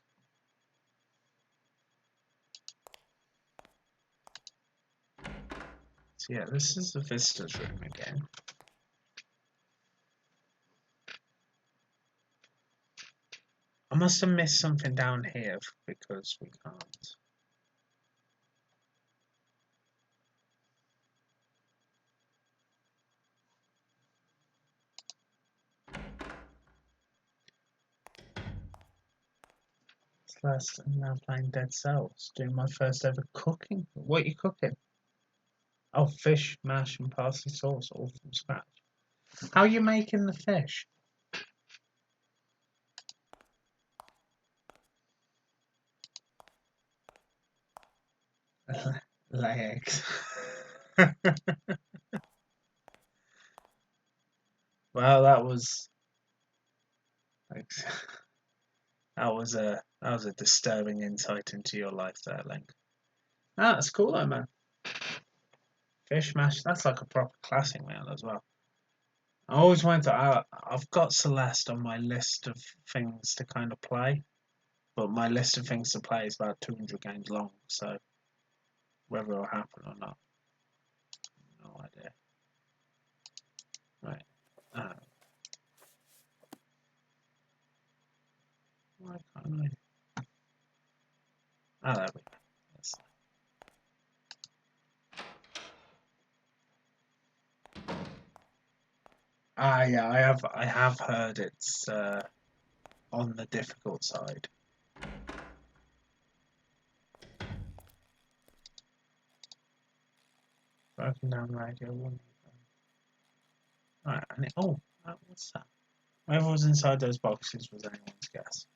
So yeah, this is the visitors room again. I must have missed something down here because we can't. Celeste, I'm now playing Dead Cells, doing my first ever cooking. What are you cooking? Oh, fish, mash, and parsley sauce, all from scratch. How are you making the fish? Lay eggs. Well, that was a disturbing insight into your life there, Link. Ah, that's cool though, man. Fish mash, that's like a proper classic meal as well. I always wanted to. I've got Celeste on my list of things to kind of play, but my list of things to play is about 200 games long, so whether it'll happen or not, no idea. Right. Uh, why can't I? Ah, there we go. That's, yeah, I have heard it's on the difficult side. Broken down radio one. Right, what's that? Whatever was inside those boxes was anyone's guess.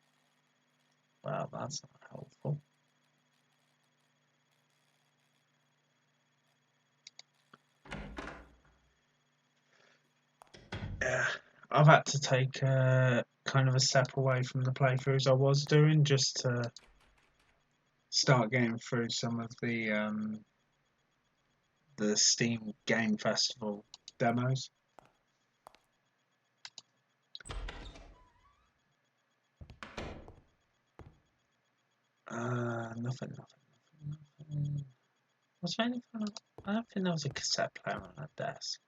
Well, that's not helpful. Yeah, I've had to take kind of a step away from the playthroughs I was doing just to start getting through some of the Steam Game Festival demos. Nothing. Was there anything? I don't think there was a cassette player on that desk.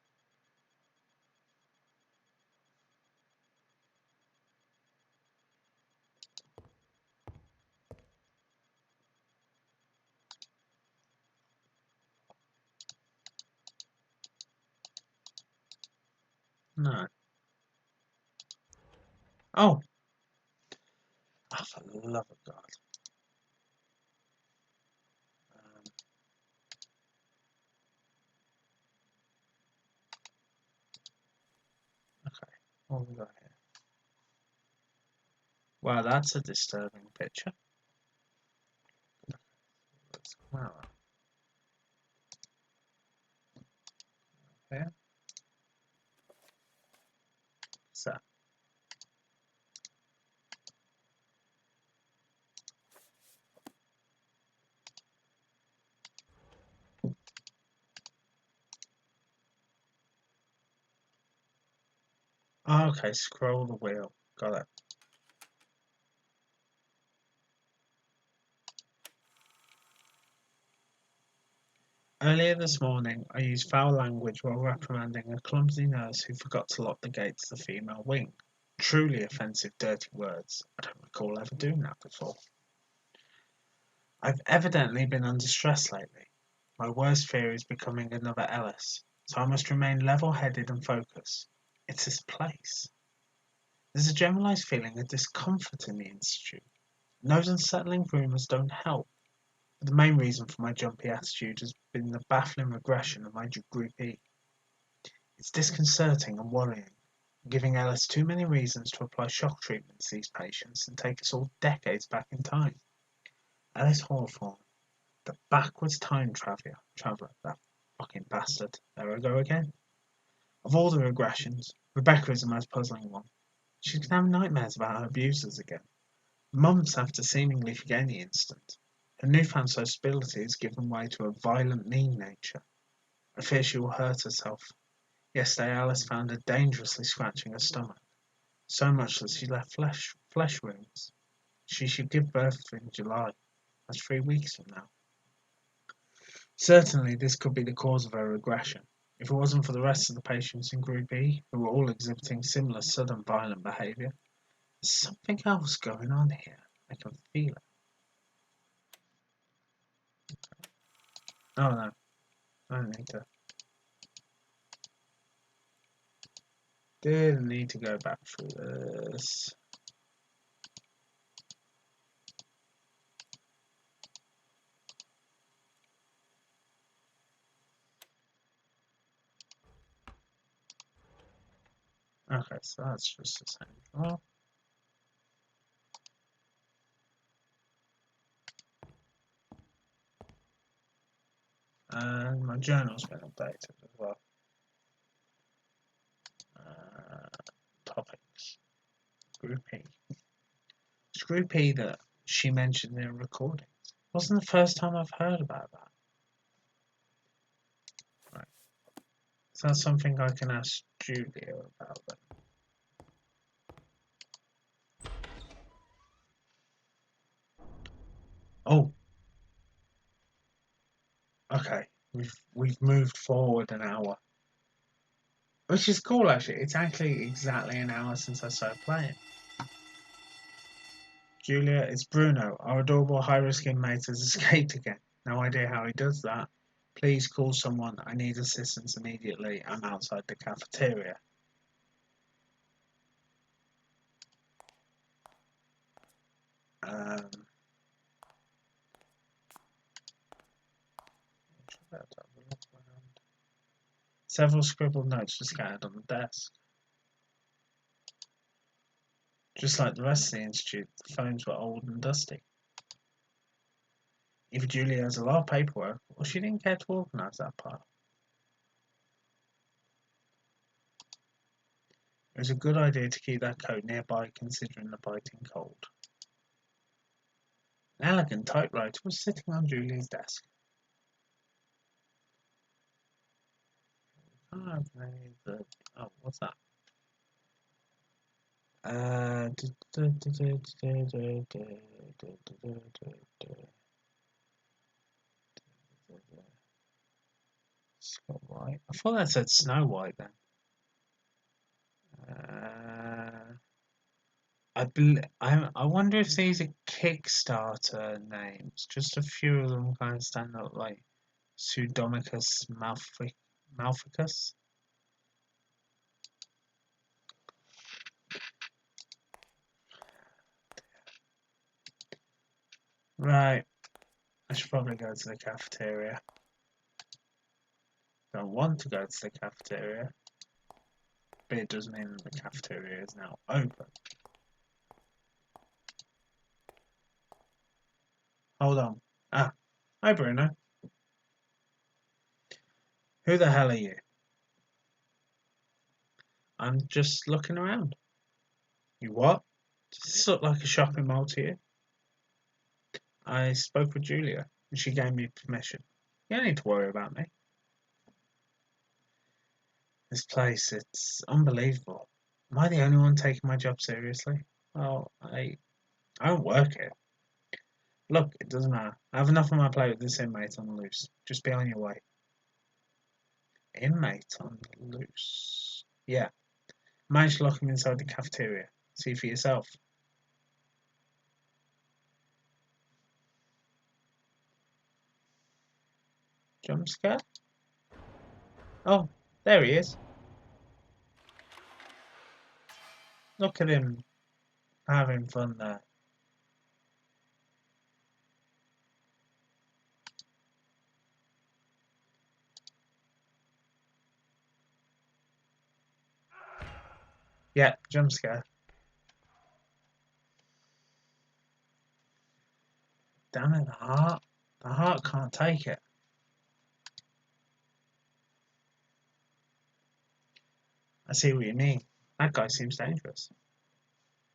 No. Oh, for the love of God. Um, okay, what have we got here? Wow, that's a disturbing picture. Let's come out here. So, okay, scroll the wheel. Got it. Earlier this morning, I used foul language while reprimanding a clumsy nurse who forgot to lock the gate to the female wing. Truly offensive, dirty words. I don't recall ever doing that before. I've evidently been under stress lately. My worst fear is becoming another Ellis, so I must remain level-headed and focused. It's this place. There's a generalized feeling of discomfort in the institute. Those unsettling rumours don't help, but the main reason for my jumpy attitude has been the baffling regression of my Group E. It's disconcerting and worrying, giving Ellis too many reasons to apply shock treatment to these patients and take us all decades back in time. Ellis Hawthorne, the backwards time traveller, that fucking bastard. There I go again. Of all the regressions, Rebecca is the most puzzling one. She's gonna have nightmares about her abusers again, months after seemingly forgetting the incident. Her newfound sociability has given way to a violent, mean nature. I fear she will hurt herself. Yesterday Alice found her dangerously scratching her stomach, so much that she left flesh wounds. She should give birth in July. That's 3 weeks from now. Certainly this could be the cause of her regression. If it wasn't for the rest of the patients in Group E, who were all exhibiting similar sudden violent behaviour, there's something else going on here. I can feel it. Oh no, I don't need to. Didn't need to go back through this. Okay, so that's just the same. Well, and my journal's been updated as well. Uh, Topics. Group E. It's Group E that she mentioned in her recordings. Wasn't the first time I've heard about that. Right. So that's something I can ask Julia about then. Oh, okay. We've moved forward an hour. Which is cool actually. It's actually exactly an hour since I started playing. Julia, it's Bruno. Our adorable high-risk inmate has escaped again. No idea how he does that. Please call someone. I need assistance immediately. I'm outside the cafeteria. Um, Several scribbled notes were scattered on the desk. Just like the rest of the institute, the phones were old and dusty. Either Julia has a lot of paperwork, or she didn't care to organise that part. It was a good idea to keep that coat nearby considering the biting cold. An elegant typewriter was sitting on Julia's desk. Oh, what's that? Scott White. I thought that said Snow White then. I wonder if these are Kickstarter names. Just a few of them kind of stand out like Pseudomachus Malficus. Right. I should probably go to the cafeteria. Don't want to go to the cafeteria, but it does mean that the cafeteria is now open. Hold on. Ah, hi Bruno. Who the hell are you? I'm just looking around. You what? Does this look like a shopping mall to you? I spoke with Julia, and she gave me permission. You don't need to worry about me. This place, it's unbelievable. Am I the only one taking my job seriously? Well, I don't work here. Look, it doesn't matter. I have enough on my plate with this inmate on the loose. Just be on your way. Inmate on the loose? Yeah. Manage to lock him inside the cafeteria. See for yourself. Jump scare? Oh, there he is. Look at him having fun there. Yeah, jump scare. Damn it, the heart. The heart can't take it. I see what you mean. That guy seems dangerous.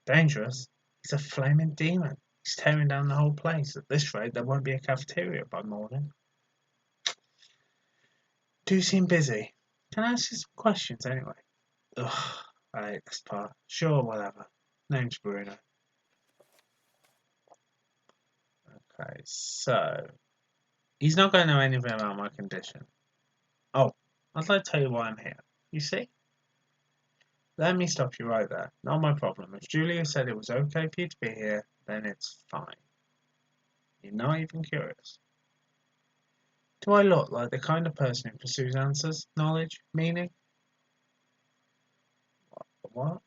Dangerous? He's a flaming demon. He's tearing down the whole place. At this rate, there won't be a cafeteria by morning. Do seem busy. Can I ask you some questions anyway? Ugh, I hate this part. Sure, whatever. Name's Bruno. Okay, so he's not going to know anything about my condition. Oh, I'd like to tell you why I'm here. You see? Let me stop you right there. Not my problem. If Julia said it was okay for you to be here, then it's fine. You're not even curious. Do I look like the kind of person who pursues answers, knowledge, meaning? What?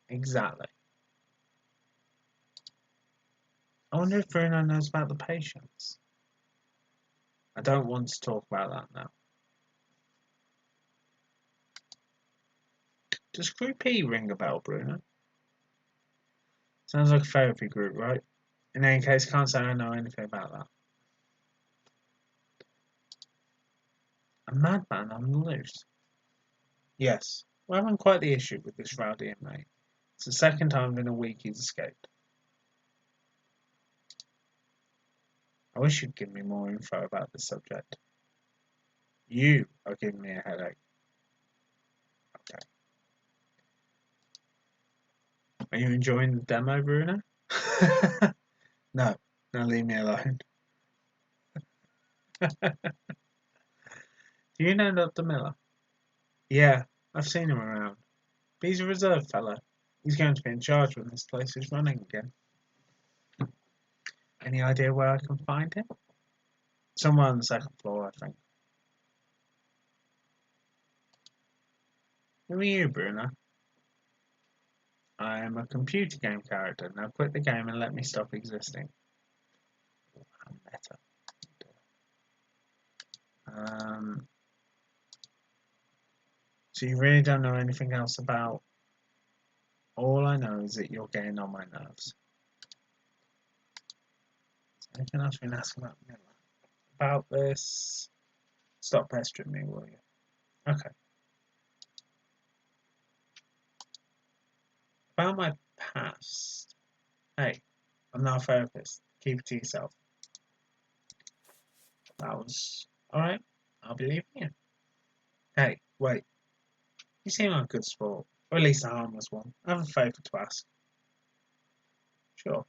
Exactly. I wonder if Bruno knows about the patients. I don't want to talk about that now. Does Group E ring a bell, Bruno? Sounds like a therapy group, right? In any case, can't say I know anything about that. A madman on the loose? Yes, we're having quite the issue with this rowdy inmate. It's the second time in a week he's escaped. I wish you'd give me more info about this subject. You are giving me a headache. Okay. Are you enjoying the demo, Bruno? No, now leave me alone. Do you know Dr. Miller? Yeah, I've seen him around. But he's a reserved fellow. He's going to be in charge when this place is running again. Any idea where I can find him? Somewhere on the second floor, I think. Who are you, Bruno? I am a computer game character. Now quit the game and let me stop existing. How meta. So you really don't know anything else about. All I know is that you're getting on my nerves. Anything else you can ask about Miller? About this? Stop pestering me, will you? Okay. About my past. Hey, I'm not a therapist. Keep it to yourself. That was alright. I'll be leaving you. Hey, wait. You seem like a good sport. Or at least a harmless one. I have a favour to ask. Sure.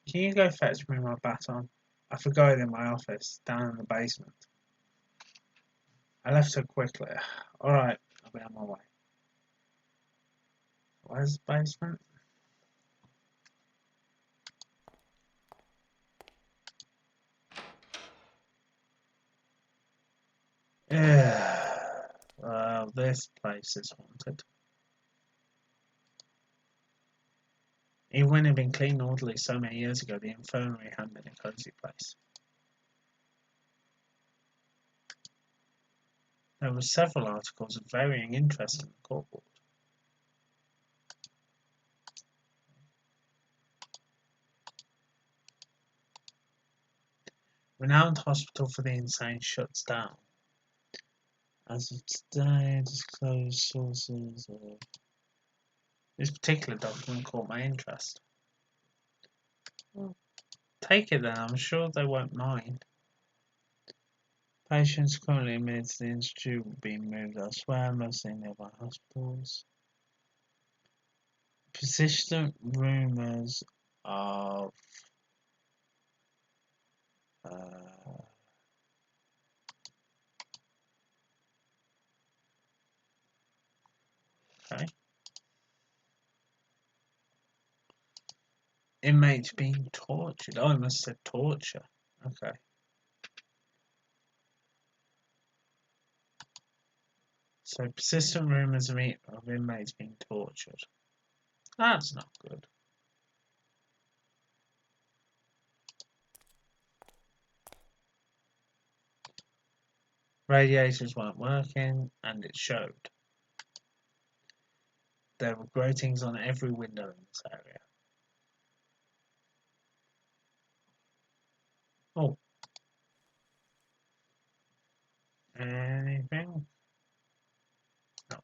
Can you go fetch me my baton? I forgot it in my office, down in the basement. I left so quickly. Alright, I'll be on my way. Where's the basement? Yeah. Well, this place is haunted. Even when it had been clean and orderly so many years ago, the infirmary hadn't been a cosy place. There were several articles of varying interest in the court board. Renowned hospital for the insane shuts down. As of today, disclosed sources of this particular document caught my interest. Well, take it then, I'm sure they won't mind. Patients currently admitted to the institute will be moved elsewhere, mostly nearby hospitals. Persistent rumours of uh, okay. Inmates being tortured. Oh, I must have said torture. Okay. So persistent rumours of inmates being tortured. That's not good. Radiators weren't working, and it showed. There were gratings on every window in this area. Oh, anything? No.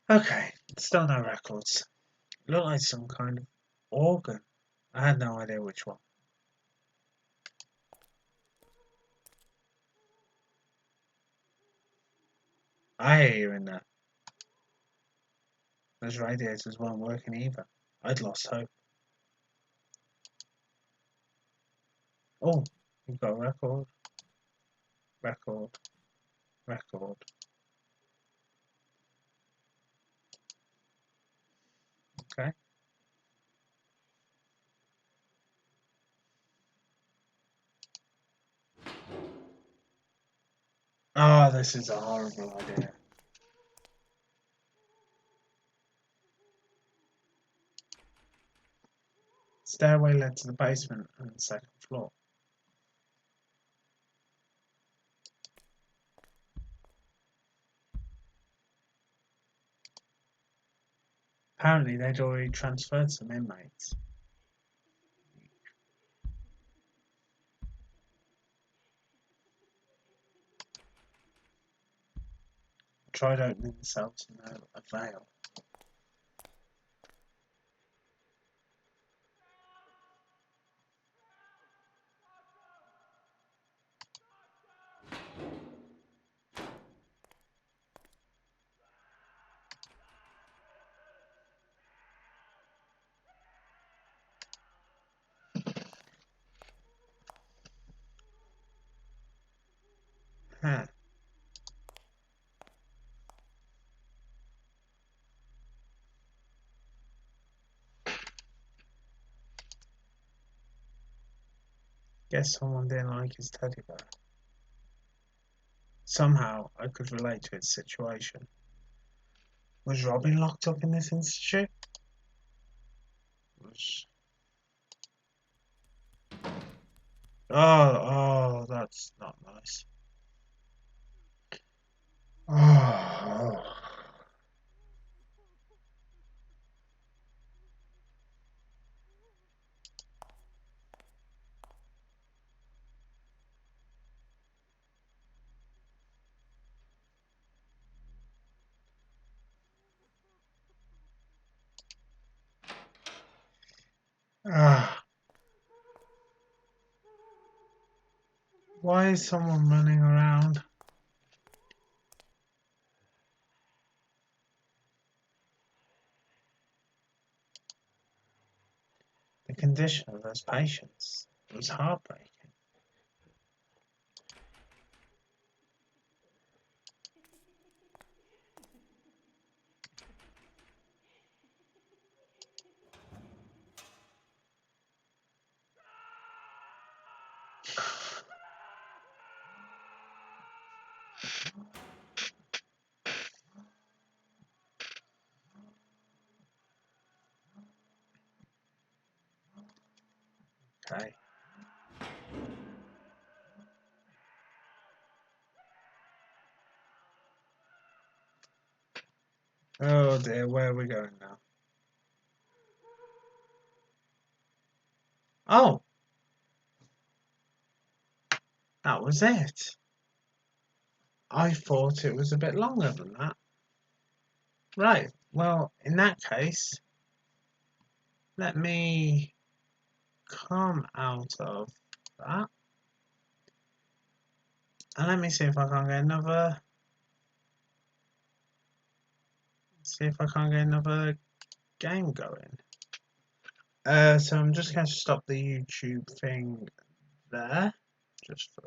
Okay, still no records. Looked like some kind of organ. I had no idea which one. I hear you in there. Those radiators weren't working either. I'd lost hope. Oh, you've got a record. Record. Record. Okay. Oh, this is a horrible idea. Stairway led to the basement and the second floor. Apparently, they'd already transferred some inmates. I tried opening the cell to no avail. Huh. Guess someone didn't like his teddy bear. Somehow, I could relate to its situation. Was Robin locked up in this institute? Was... Oh, that's not nice. Oh. Ah. Why is someone running around? The condition of those patients was heartbreaking. Okay. Oh dear, where are we going now? Oh, that was it. I thought it was a bit longer than that. Right, well, in that case, let me come out of that. And let me see if I can get another. See if I can get another game going. So I'm just going to stop the YouTube thing there, just for